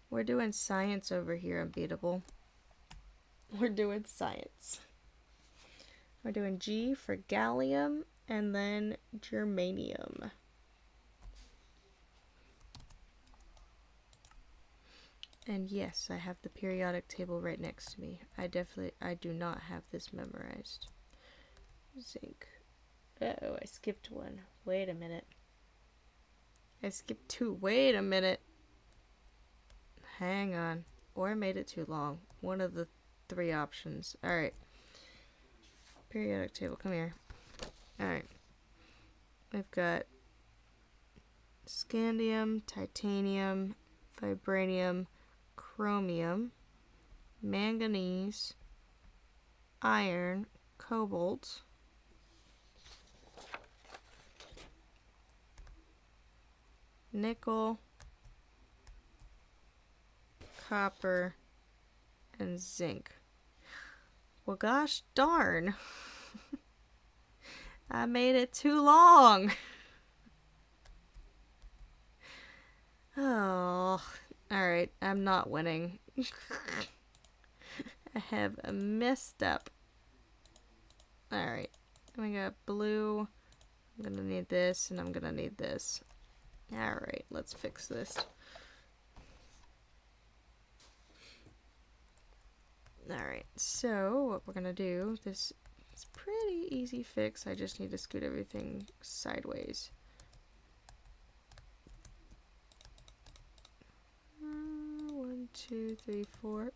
We're doing science over here, Unbeatable. We're doing science. We're doing G for gallium and then germanium. And yes, I have the periodic table right next to me. I do not have this memorized. Zinc. Uh-oh, I skipped one. Wait a minute. I skipped two. Wait a minute. Hang on. Or I made it too long. One of the three options. Alright. Periodic table, come here. Alright. We've got scandium, titanium, vibranium, chromium, manganese, iron, cobalt, nickel, copper, and zinc. Well, gosh darn. I made it too long. Oh, alright, I'm not winning. I have messed up. Alright, we got blue. I'm gonna need this, and I'm gonna need this. Alright, let's fix this. Alright, so what we're gonna do, this is pretty easy fix. I just need to scoot everything sideways. 1, 2, 3, 4.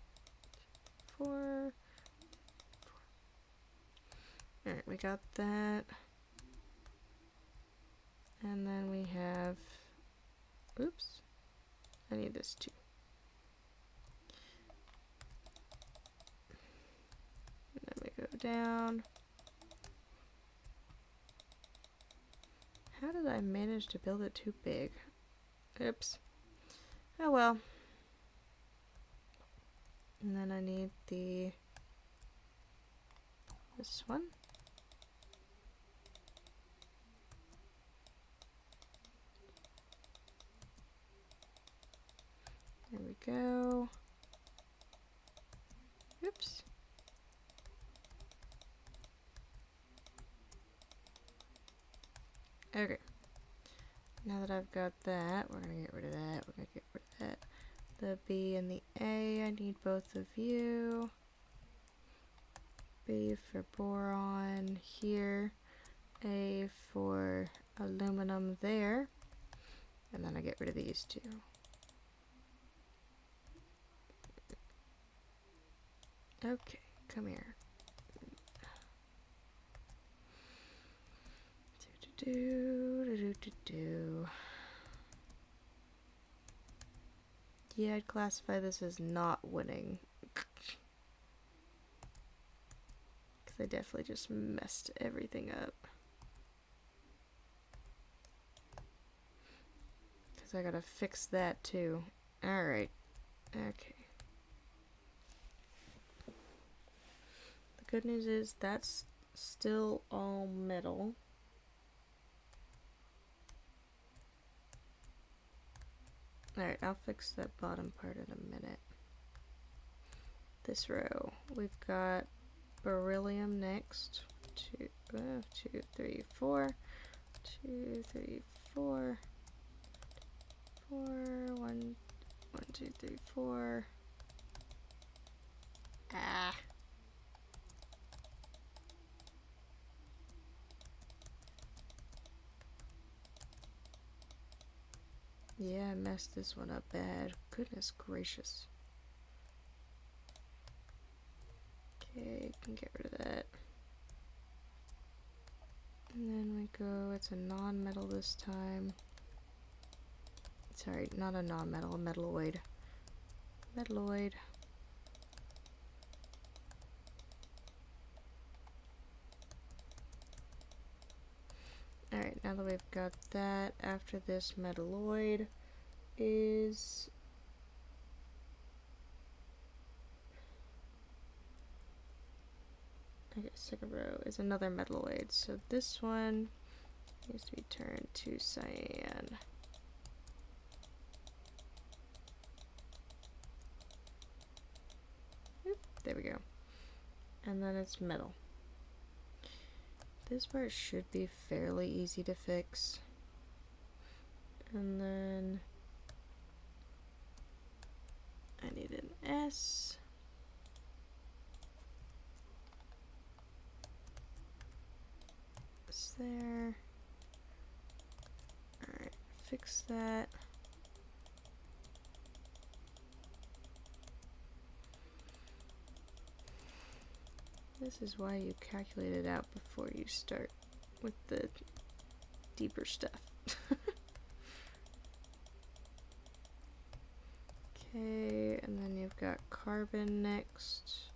Alright, we got that. And then we have, oops, I need this too. And then we go down. How did I manage to build it too big? Oops. Oh well. And then I need this one. There we go. Oops. Okay. Now that I've got that, we're gonna get rid of that. We're gonna get rid of that. The B and the A, I need both of you. B for boron here. A for aluminum there. And then I get rid of these two. Okay, come here. Yeah, I'd classify this as not winning. Because I definitely just messed everything up. Because I gotta fix that too. Alright. Okay. The good news is that's still all metal. Alright, I'll fix that bottom part in a minute. This row, we've got beryllium next. 2, 3, 4. 2, 3, 4. 1, 2, 3, 4. Ah. Yeah, I messed this one up bad. Goodness gracious. Okay, can get rid of that. And then we go, it's a non-metal this time. Sorry, not a non-metal, a metalloid. Metalloid. Alright, now that we've got that, after this metalloid is... okay, second row is another metalloid. So this one needs to be turned to cyan. Oop, there we go. And then it's metal. This part should be fairly easy to fix. And then I need an S. It's there. Alright, fix that. This is why you calculate it out before you start with the deeper stuff. Okay, and then you've got carbon next.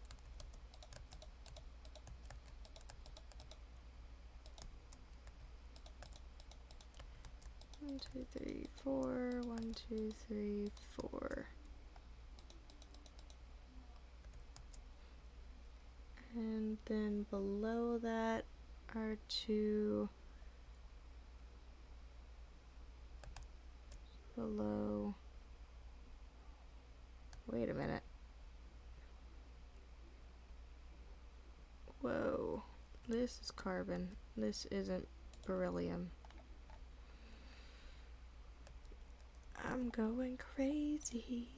1, 2, 3, 4. 1, 2, 3, 4. And then below that are 2. Below. Wait a minute. Whoa. This is carbon. This isn't beryllium. I'm going crazy.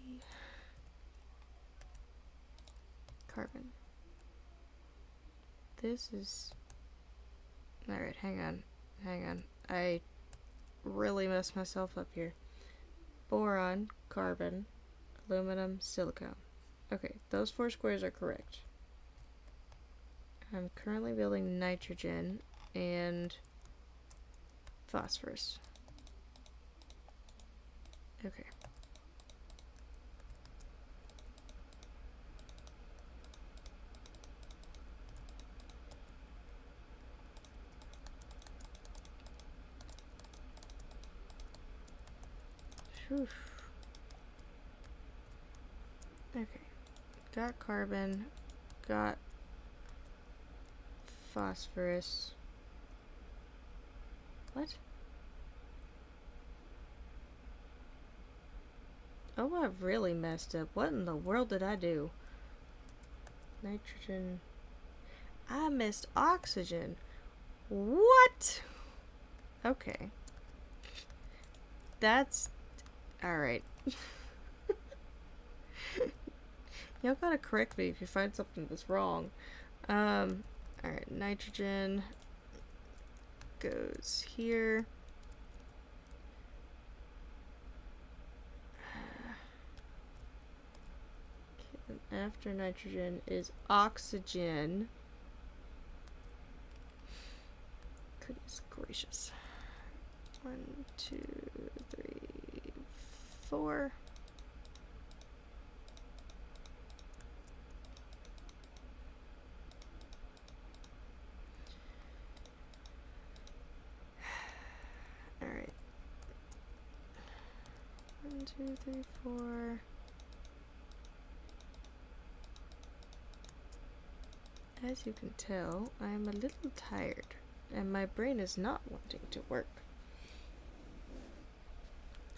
Carbon. This is... Alright, hang on. Hang on. I really messed myself up here. Boron, carbon, aluminum, silicon. Okay, those 4 squares are correct. I'm currently building nitrogen and phosphorus. Okay. Whew. Okay. Got carbon. Got phosphorus. What? Oh, I've really messed up. What in the world did I do? Nitrogen. I missed oxygen. What? Okay. That's... Alright. Y'all gotta correct me if you find something that's wrong. Alright, nitrogen goes here. Okay, and after nitrogen is oxygen. Goodness gracious. 1, 2, 3, 4. Alright. 1, 2, 3, 4. As you can tell, I am a little tired, and my brain is not wanting to work.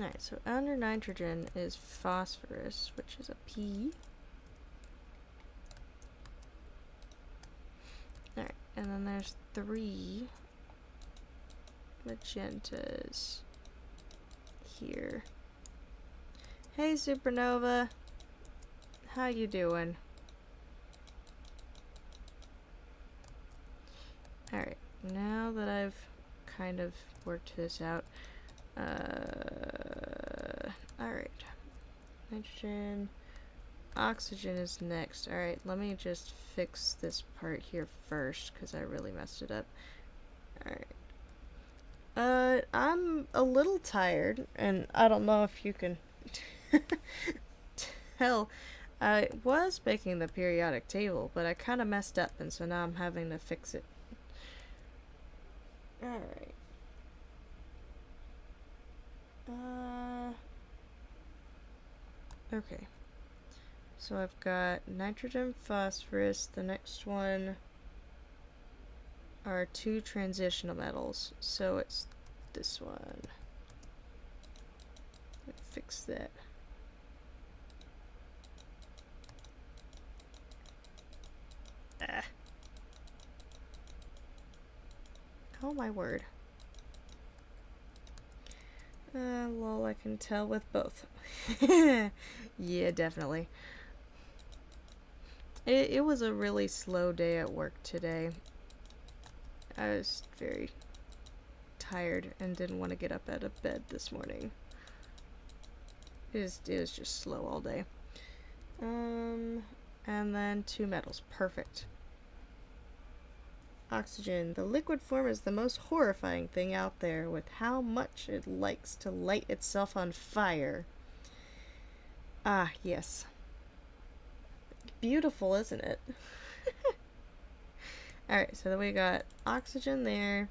Alright, so under nitrogen is phosphorus, which is a P. Alright, and then there's 3 magentas here. Hey, Supernova! How you doing? Alright, now that I've kind of worked this out, alright. Nitrogen. Oxygen is next. Alright, let me just fix this part here first, because I really messed it up. Alright. I'm a little tired, and I don't know if you can tell. I was making the periodic table, but I kind of messed up, and so now I'm having to fix it. Alright. Okay. So I've got nitrogen, phosphorus. The next one are 2 transitional metals. So it's this one. Let's fix that. Ah. Oh my word. Well, I can tell with both. Yeah, definitely. It was a really slow day at work today. I was very tired and didn't want to get up out of bed this morning. It was just slow all day. And then 2 metals. Perfect. Oxygen. The liquid form is the most horrifying thing out there, with how much it likes to light itself on fire. Ah, yes. Beautiful, isn't it? Alright, so then we got oxygen there,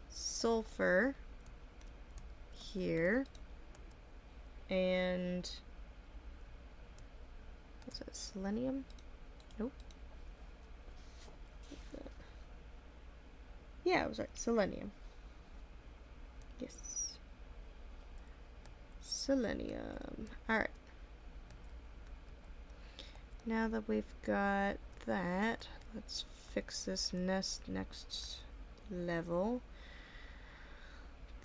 sulfur, here. And what's that, selenium? Nope. Yeah, I was right. Selenium. Yes. Selenium. Alright. Now that we've got that, let's fix this nest next level.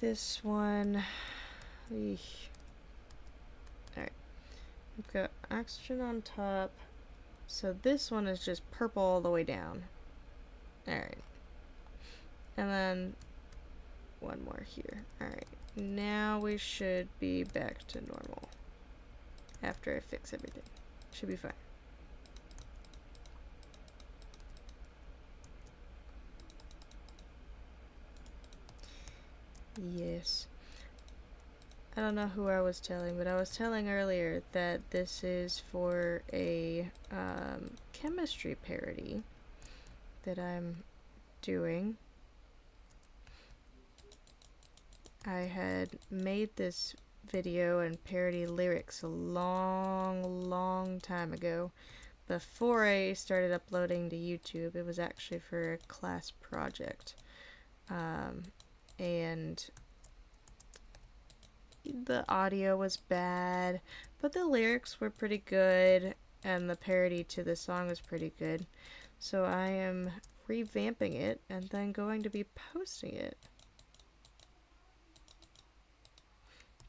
This one. Alright. We've got oxygen on top. So this one is just purple all the way down. Alright. And then one more here. Alright. Now we should be back to normal. After I fix everything. Should be fine. Yes. I don't know who I was telling, but I was telling earlier that this is for a chemistry parody that I'm doing. I had made this video and parody lyrics a long time ago. Before I started uploading to YouTube, it was actually for a class project. And the audio was bad, but the lyrics were pretty good, and the parody to the song was pretty good. So I am revamping it and then going to be posting it.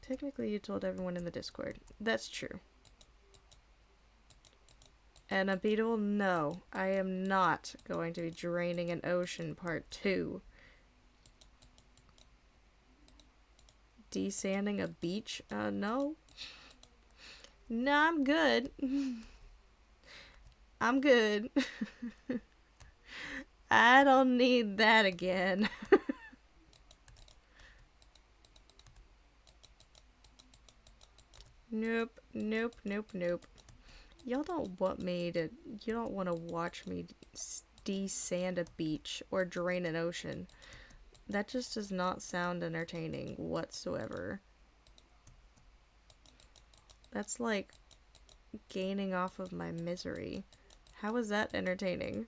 Technically, you told everyone in the Discord. That's true. And Unbeatable, no, I am not going to be draining an ocean part 2. Desanding a beach? No. No, I'm good. I'm good. I don't need that again. Nope. Y'all don't want me to... You don't want to watch me desand a beach or drain an ocean. That just does not sound entertaining whatsoever. That's like gaining off of my misery. How is that entertaining?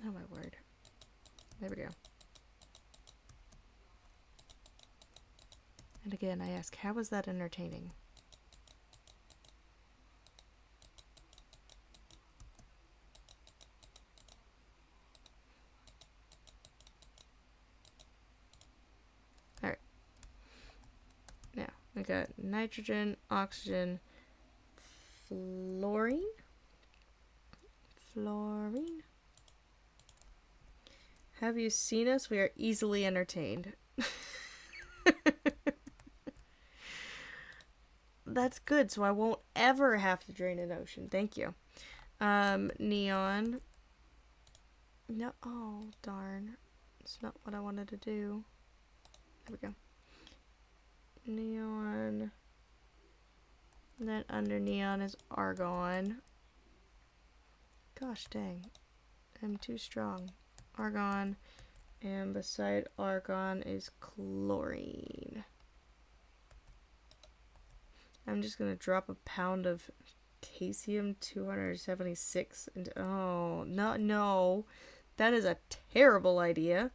Oh my word. There we go. And again, I ask, how is that entertaining? Alright. Now, we got nitrogen, oxygen, fluorine? Fluorine? Have you seen us? We are easily entertained. That's good, so I won't ever have to drain an ocean. Thank you. Neon. No, oh, darn. It's not what I wanted to do. There we go. Neon. And then under neon is argon. Gosh dang. I'm too strong. Argon. And beside argon is chlorine. I'm just gonna drop a pound of Caesium-276 into... Oh, no. That is a terrible idea.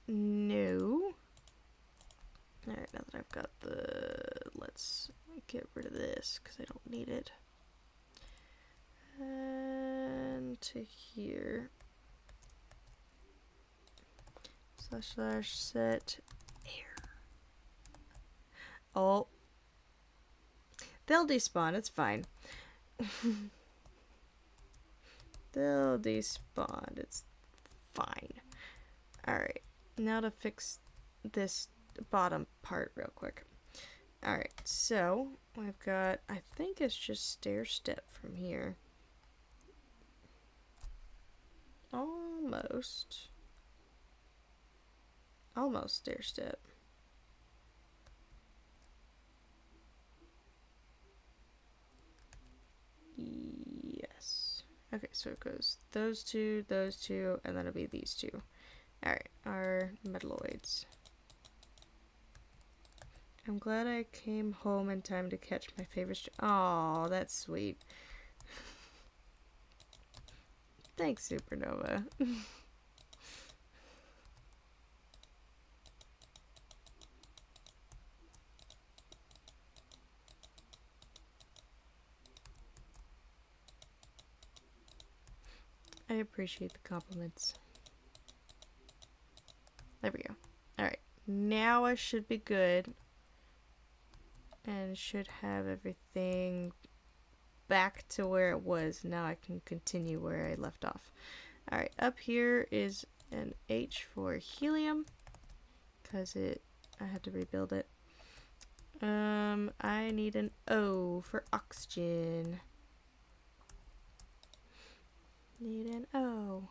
No. Alright, now that I've got the... Let's get rid of this, because I don't need it. And to here. / set air. Oh. They'll despawn, it's fine. They'll despawn, it's fine. Alright, now to fix this bottom part real quick. Alright, so I've got, I think it's just stair step from here. Almost stair step. Okay, so it goes those two, and then it'll be these two. Alright, our metalloids. I'm glad I came home in time to catch my favorite Oh, that's sweet. Thanks, Supernova. I appreciate the compliments. There we go. Alright, now I should be good. And should have everything back to where it was. Now I can continue where I left off. Alright, up here is an H for helium. Because I had to rebuild it. I need an O for oxygen. Need an O.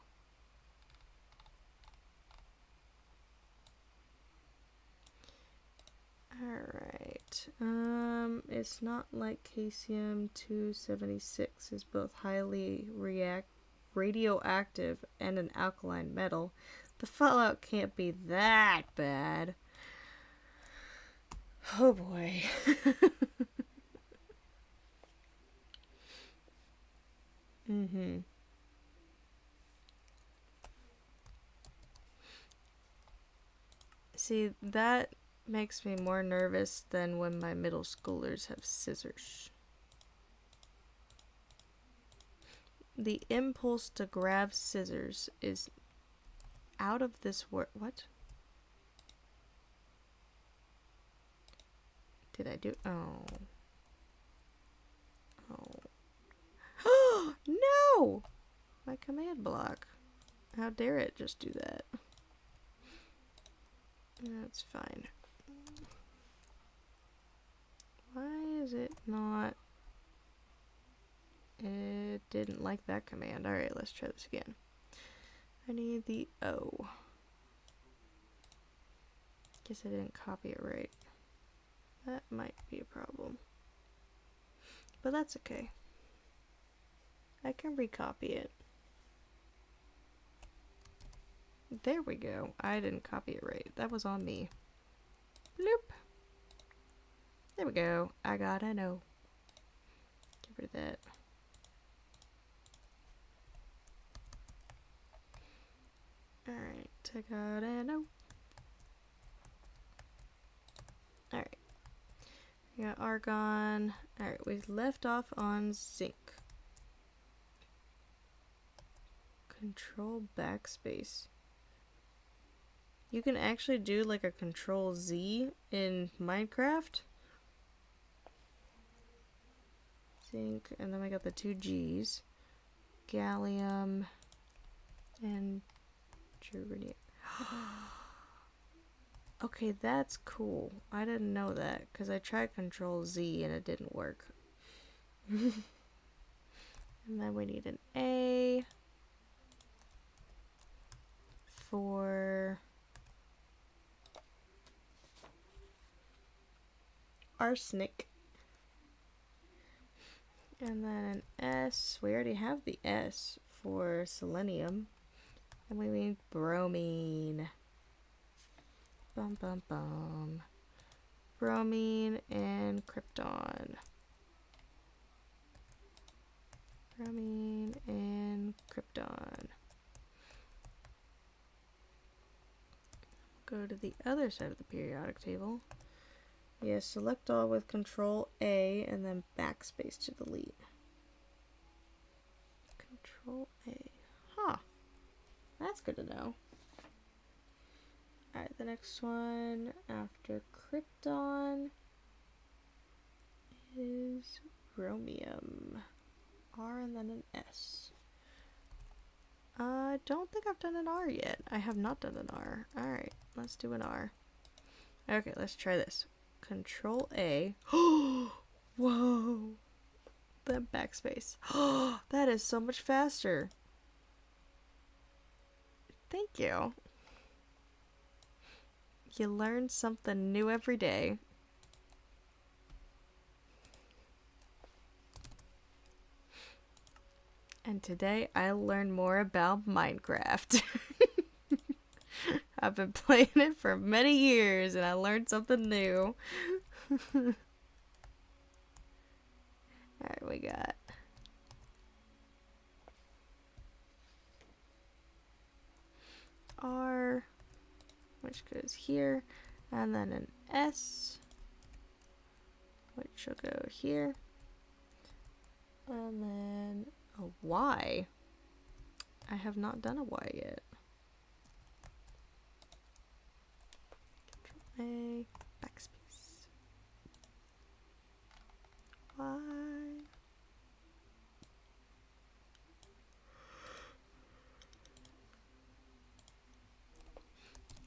Alright. It's not like Caesium-276 is both highly radioactive and an alkaline metal. The fallout can't be that bad. Oh boy. Mm-hmm. See, that makes me more nervous than when my middle schoolers have scissors. The impulse to grab scissors is out of this world. What? Did I do? Oh. Oh. No! My command block. How dare it just do that? That's fine. Why is it not? It didn't like that command. Alright, let's try this again. I need the O. Guess I didn't copy it right. That might be a problem. But that's okay. I can recopy it. There we go. I didn't copy it right. That was on me. Bloop. There we go. I got an O. Get rid of that. Alright, I got an O. Alright. We got argon. Alright, we left off on zinc. Control backspace. You can actually do like a Control Z in Minecraft. Zinc, and then we got the two G's. Gallium and germanium. Okay, that's cool. I didn't know that because I tried Control Z and it didn't work. And then we need an A for arsenic. And then an S. We already have the S for selenium. And we need bromine. Bum bum bum. Bromine and krypton. Bromine and krypton. Go to the other side of the periodic table. Yeah, select all with Control A and then backspace to delete. Control A. Huh. That's good to know. Alright, the next one after krypton is chromium. R and then an S. I don't think I've done an R yet. I have not done an R. Alright, let's do an R. Okay, let's try this. Control A. Whoa! Then backspace. That is so much faster. Thank you. You learn something new every day. And today I learned more about Minecraft. I've been playing it for many years and I learned something new. Alright, we got R, which goes here, and then an S, which will go here, and then a Y. I have not done a Y yet. Control A, backspace, Y.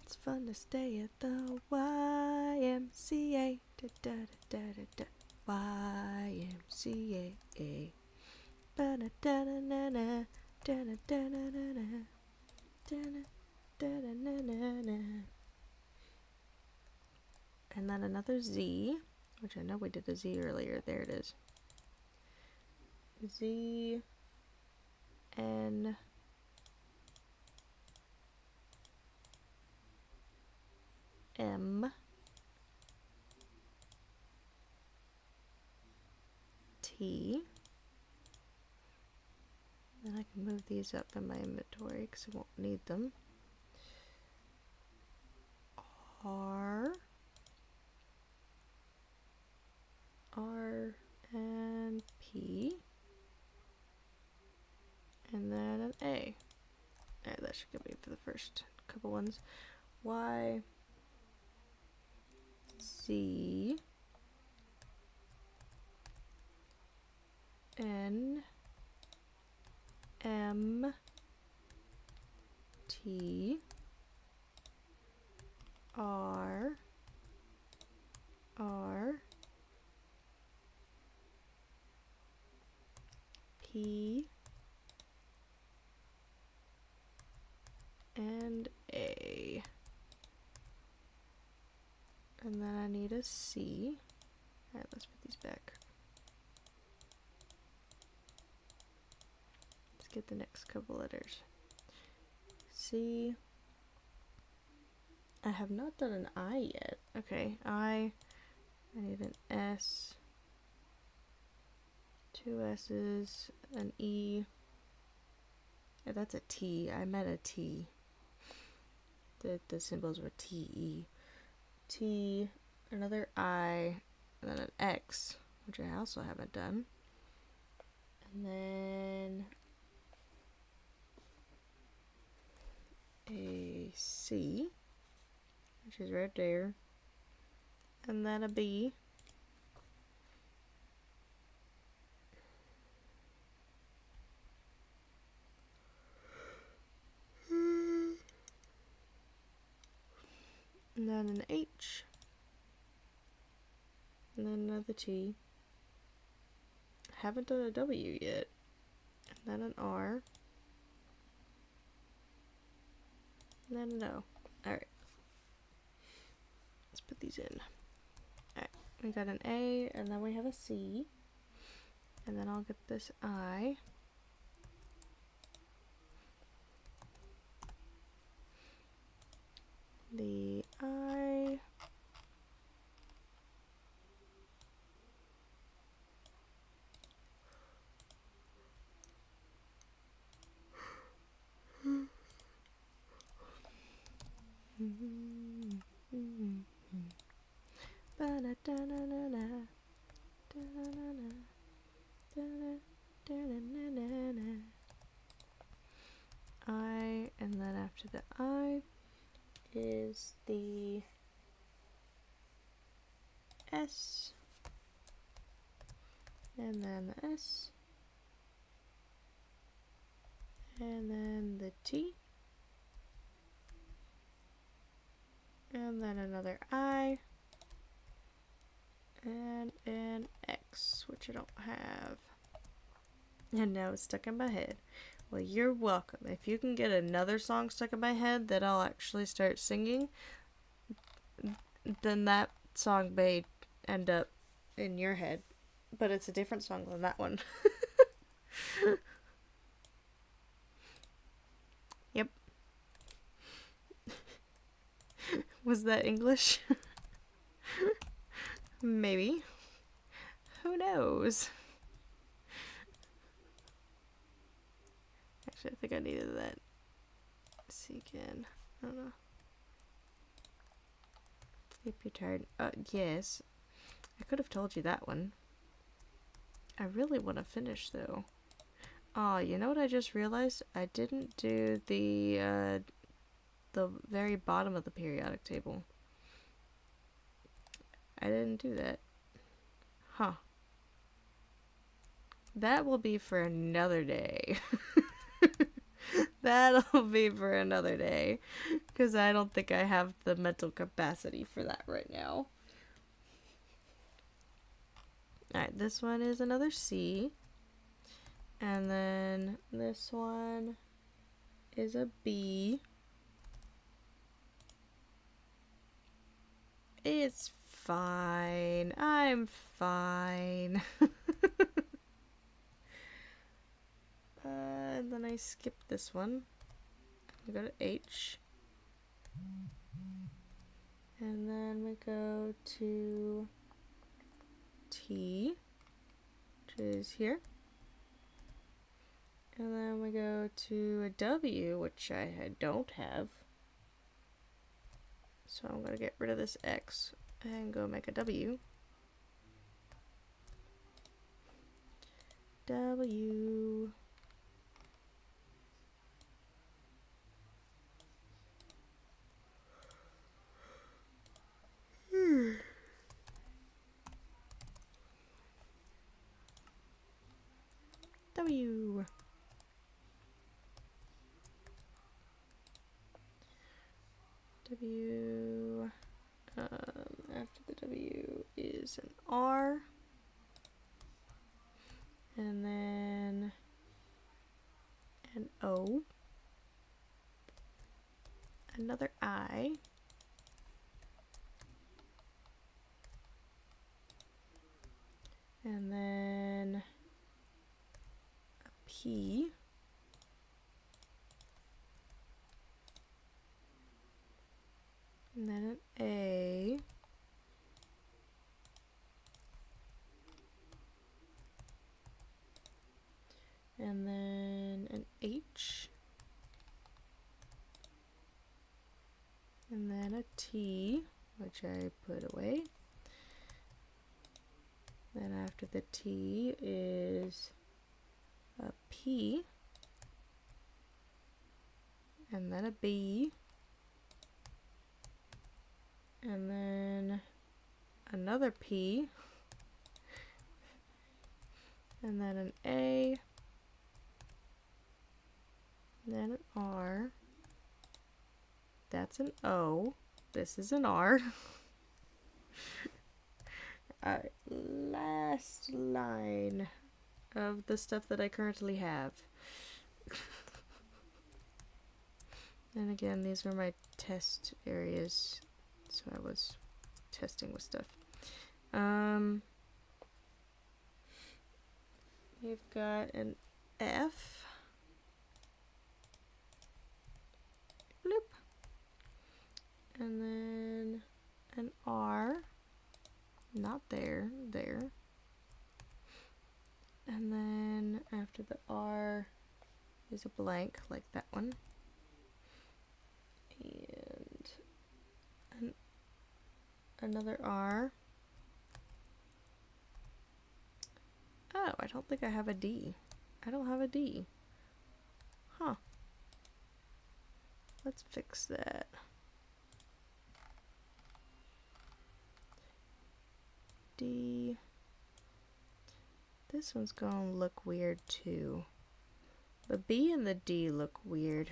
It's fun to stay at the YMCA. Da, da, da, da, da, YMCA. Ba da da da na na. Da da da da da da. Da da da na na na. And then another Z, which I know we did a Z earlier. There it is. Z N M T. Then I can move these up in my inventory because I won't need them. R and P. And then an A. Alright, that should get me for the first couple ones. Y Z N M T R P and A. And then I need a C. Alright, let's put these back. Let's get the next couple letters. C. I have not done an I yet. Okay, I need an S. Two S's, an E. Yeah, that's a T. I meant a T. The symbols were T-E. T, another I, and then an X, which I also haven't done. And then a C, which is right there. And then a B. And then an H. And then another T. Haven't done a W yet. And then an R. And then an O. Alright. Let's put these in. Alright. We got an A, and then we have a C. And then I'll get this I. The I. I, and then after the I is the S, and then the S, and then the T, and then another I, and an X, which I don't have. And now it's stuck in my head. Well, you're welcome. If you can get another song stuck in my head that I'll actually start singing, then that song may end up in your head. But it's a different song than that one. Was that English? Maybe. Who knows? Actually, I think I needed that. Secant. I don't know. If you're tired. Yes. I could have told you that one. I really want to finish, though. Oh, you know what I just realized? I didn't do the very bottom of the periodic table. I didn't do that. Huh. That will be for another day. That'll be for another day. Because I don't think I have the mental capacity for that right now. Alright, this one is another C. And then this one is a B. It's fine. I'm fine. And then I skip this one. We go to H. And then we go to T, which is here. And then we go to a W, which I don't have. So I'm going to get rid of this X and go make a W. W. W. W. After the W is an R. And then an O. Another I. And then a P. And then an A. And then an H. And then a T, which I put away. Then after the T is a P. And then a B. And then another P. And then an A. And then an R. That's an O. This is an R. Alright, last line of the stuff that I currently have. And again, these were my test areas, so I was testing with stuff. We've got an F. Bloop. And then an R. Not there, there. And then after the R is a blank, like that one. And another R. Oh, I don't think I have a D. I don't have a D. Huh. Let's fix that. D. This one's gonna look weird too. The B and the D look weird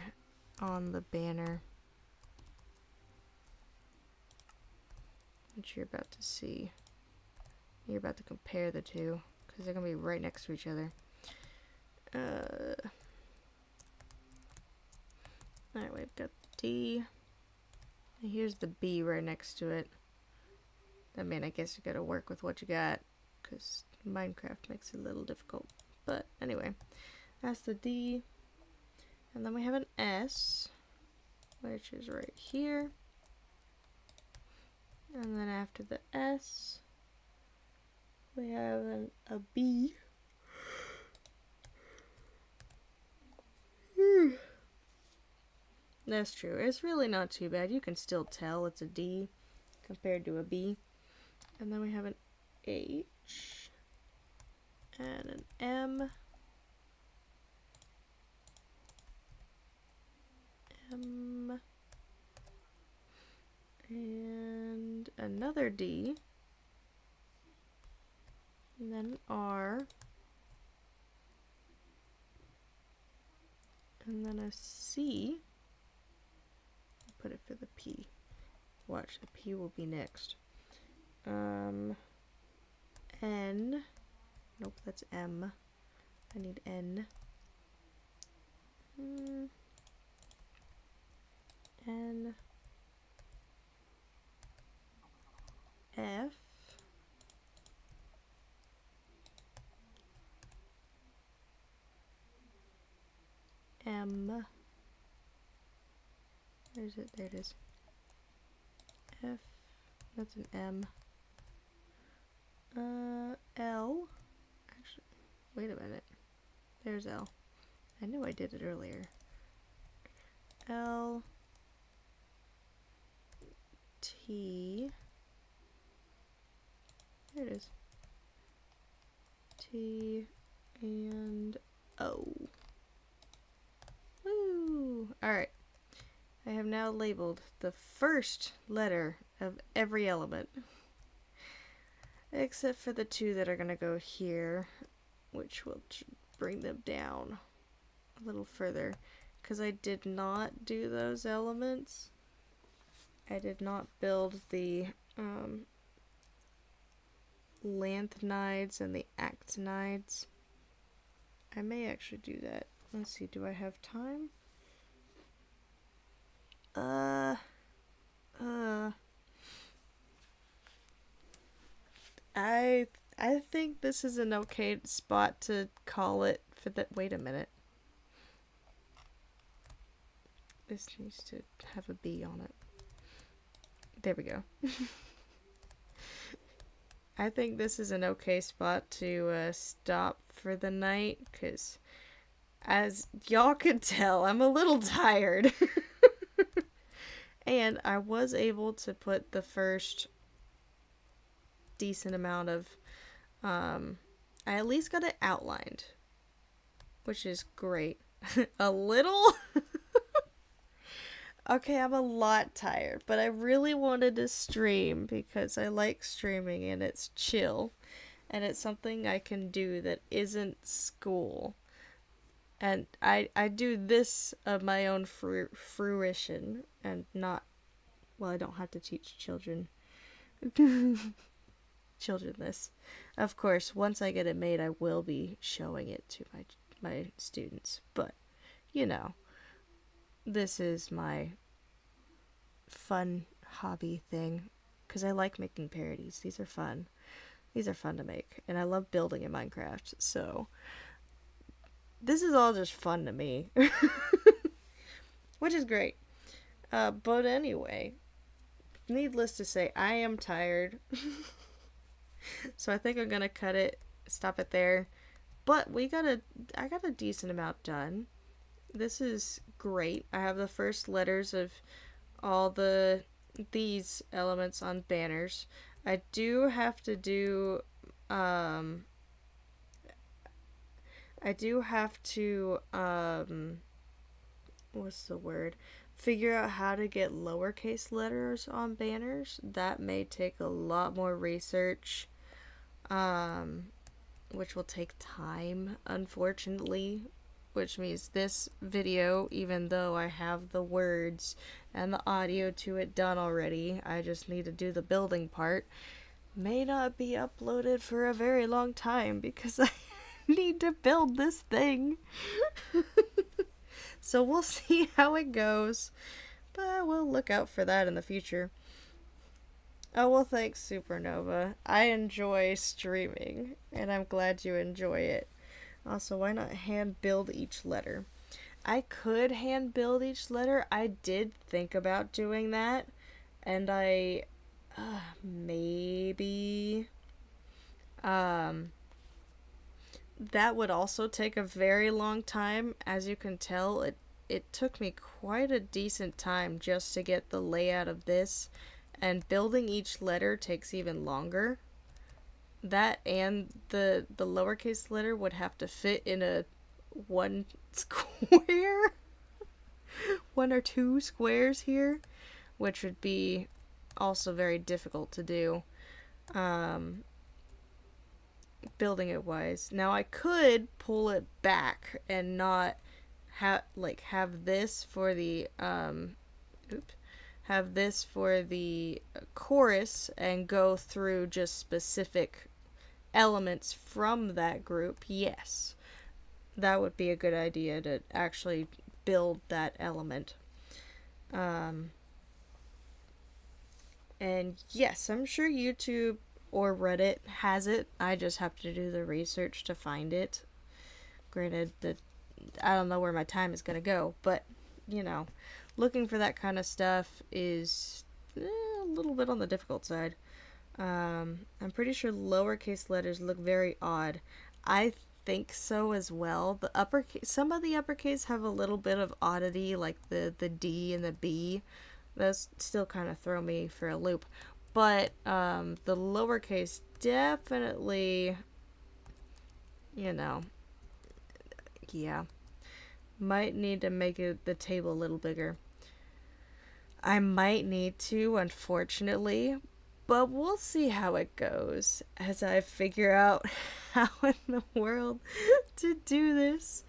on the banner, which you're about to see. You're about to compare the two because they're gonna be right next to each other. Alright, we've got D. And here's the B right next to it. I mean, I guess you gotta work with what you got because Minecraft makes it a little difficult. But anyway, that's the D. And then we have an S, which is right here. And then after the S, we have a B. That's true. It's really not too bad. You can still tell it's a D compared to a B. And then we have an H and an M. M. And another D. And then an R. And then a C. Put it for the P. Watch, the P will be next. N. Nope, that's M. I need N. N. F. M. Where's it? There it is. F. That's an M. L. Actually, wait a minute. There's L. I knew I did it earlier. L. T. There it is. T and O. Woo! Alright. I have now labeled the first letter of every element. Except for the two that are going to go here, which will bring them down a little further. Because I did not do those elements. I did not build the lanthanides and the actinides. I may actually do that. Let's see, do I have time? I think this is an okay spot to call it for the. Wait a minute. This needs to have a B on it. There we go. I think this is an okay spot to stop for the night, because as y'all could tell, I'm a little tired. And I was able to put the first decent amount of, I at least got it outlined, which is great. A little? Okay, I'm a lot tired, but I really wanted to stream because I like streaming and it's chill. And it's something I can do that isn't school. And I do this of my own fruition and not, well, I don't have to teach children this. Of course, once I get it made, I will be showing it to my students. But, you know, this is my fun hobby thing because I like making parodies. These are fun. These are fun to make, and I love building in Minecraft. So this is all just fun to me, which is great. But anyway, needless to say, I am tired. So I think I'm gonna stop it there. But I got a decent amount done. This is great. I have the first letters of all these elements on banners. I do have to do what's the word? Figure out how to get lowercase letters on banners. That may take a lot more research, which will take time, unfortunately. Which means this video, even though I have the words and the audio to it done already, I just need to do the building part, may not be uploaded for a very long time because I need to build this thing. So we'll see how it goes, but we'll look out for that in the future. Oh, well, thanks, Supernova. I enjoy streaming, and I'm glad you enjoy it. Also, why not hand build each letter? I could hand build each letter. I did think about doing that, and I Maybe. Um, that would also take a very long time. As you can tell, it took me quite a decent time just to get the layout of this, and building each letter takes even longer. That and the lowercase letter would have to fit in a one square, one or two squares here, which would be also very difficult to do. Um, Building it wise. Now I could pull it back and not have this for the oops, have this for the chorus and go through just specific elements from that group. Yes, that would be a good idea to actually build that element. Um, and yes, I'm sure YouTube or Reddit has it. I just have to do the research to find it. Granted, that I don't know where my time is gonna go, but you know, looking for that kind of stuff is a little bit on the difficult side. I'm pretty sure lowercase letters look very odd. I think so as well. The uppercase, some of the uppercase have a little bit of oddity, like the D and the B. Those still kind of throw me for a loop. But the lowercase definitely, you know, yeah, might need to make the table a little bigger. I might need to, unfortunately, but we'll see how it goes as I figure out how in the world to do this.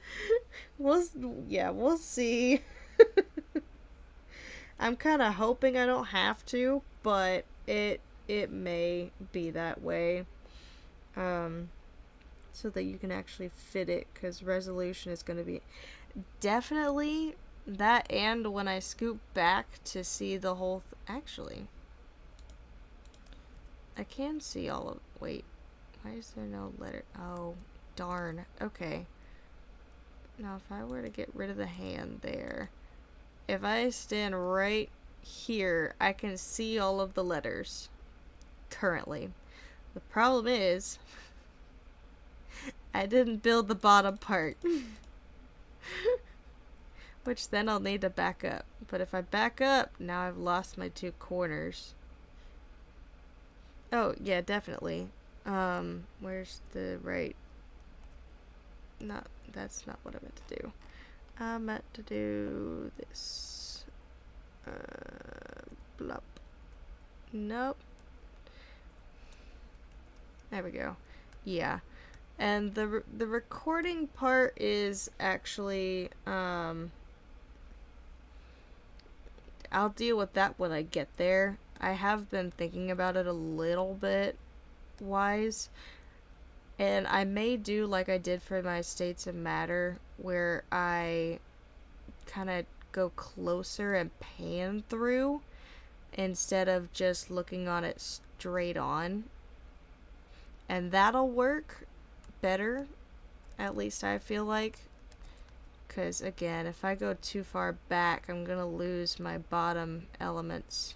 We'll, yeah, we'll see. I'm kind of hoping I don't have to, but it may be that way. Um, so that you can actually fit it, because resolution is going to be definitely that. And when I scoop back to see the whole actually, I can see all of, wait, why is there no letter? Oh, darn. Okay, now if I were to get rid of the hand there, if I stand right here, I can see all of the letters currently. The problem is I didn't build the bottom part. Which then I'll need to back up. But if I back up, now I've lost my two corners. Oh, yeah, definitely. Where's the right? Not, that's not what I meant to do. I meant to do this. Blup. Nope. There we go. Yeah. And the recording part is actually, I'll deal with that when I get there. I have been thinking about it a little bit wise. And I may do like I did for my States of Matter, where I kind of go closer and pan through instead of just looking on it straight on. And that'll work better, at least I feel like. Because again, if I go too far back, I'm gonna lose my bottom elements.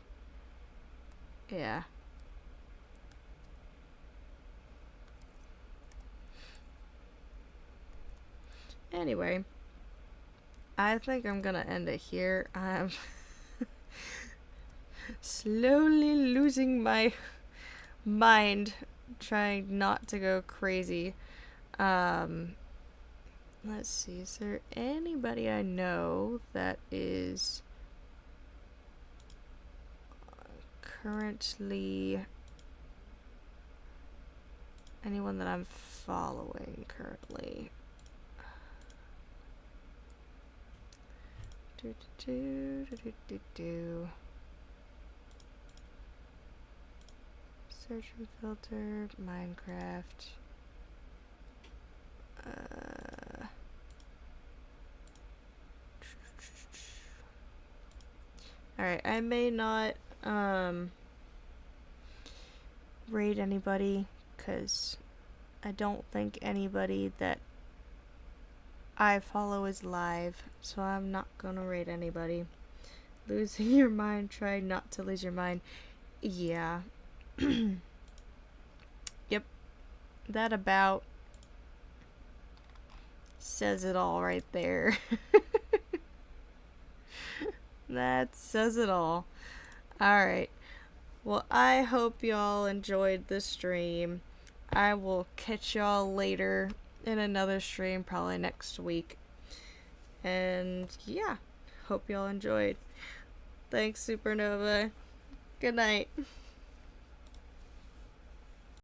Yeah. Anyway, I think I'm gonna end it here. I'm slowly losing my mind, trying not to go crazy. Let's see, is there anybody I know that is currently, anyone that I'm following currently? Search and filter, Minecraft. Alright, I may not raid anybody, because I don't think anybody that I follow is live, so I'm not gonna raid anybody. Losing your mind, try not to lose your mind. yeah. Yep. That about says it all right there. That says it all. Alright. Well, I hope y'all enjoyed the stream. I will catch y'all later in another stream, probably next week. And yeah, hope y'all enjoyed. Thanks, Supernova. Good night.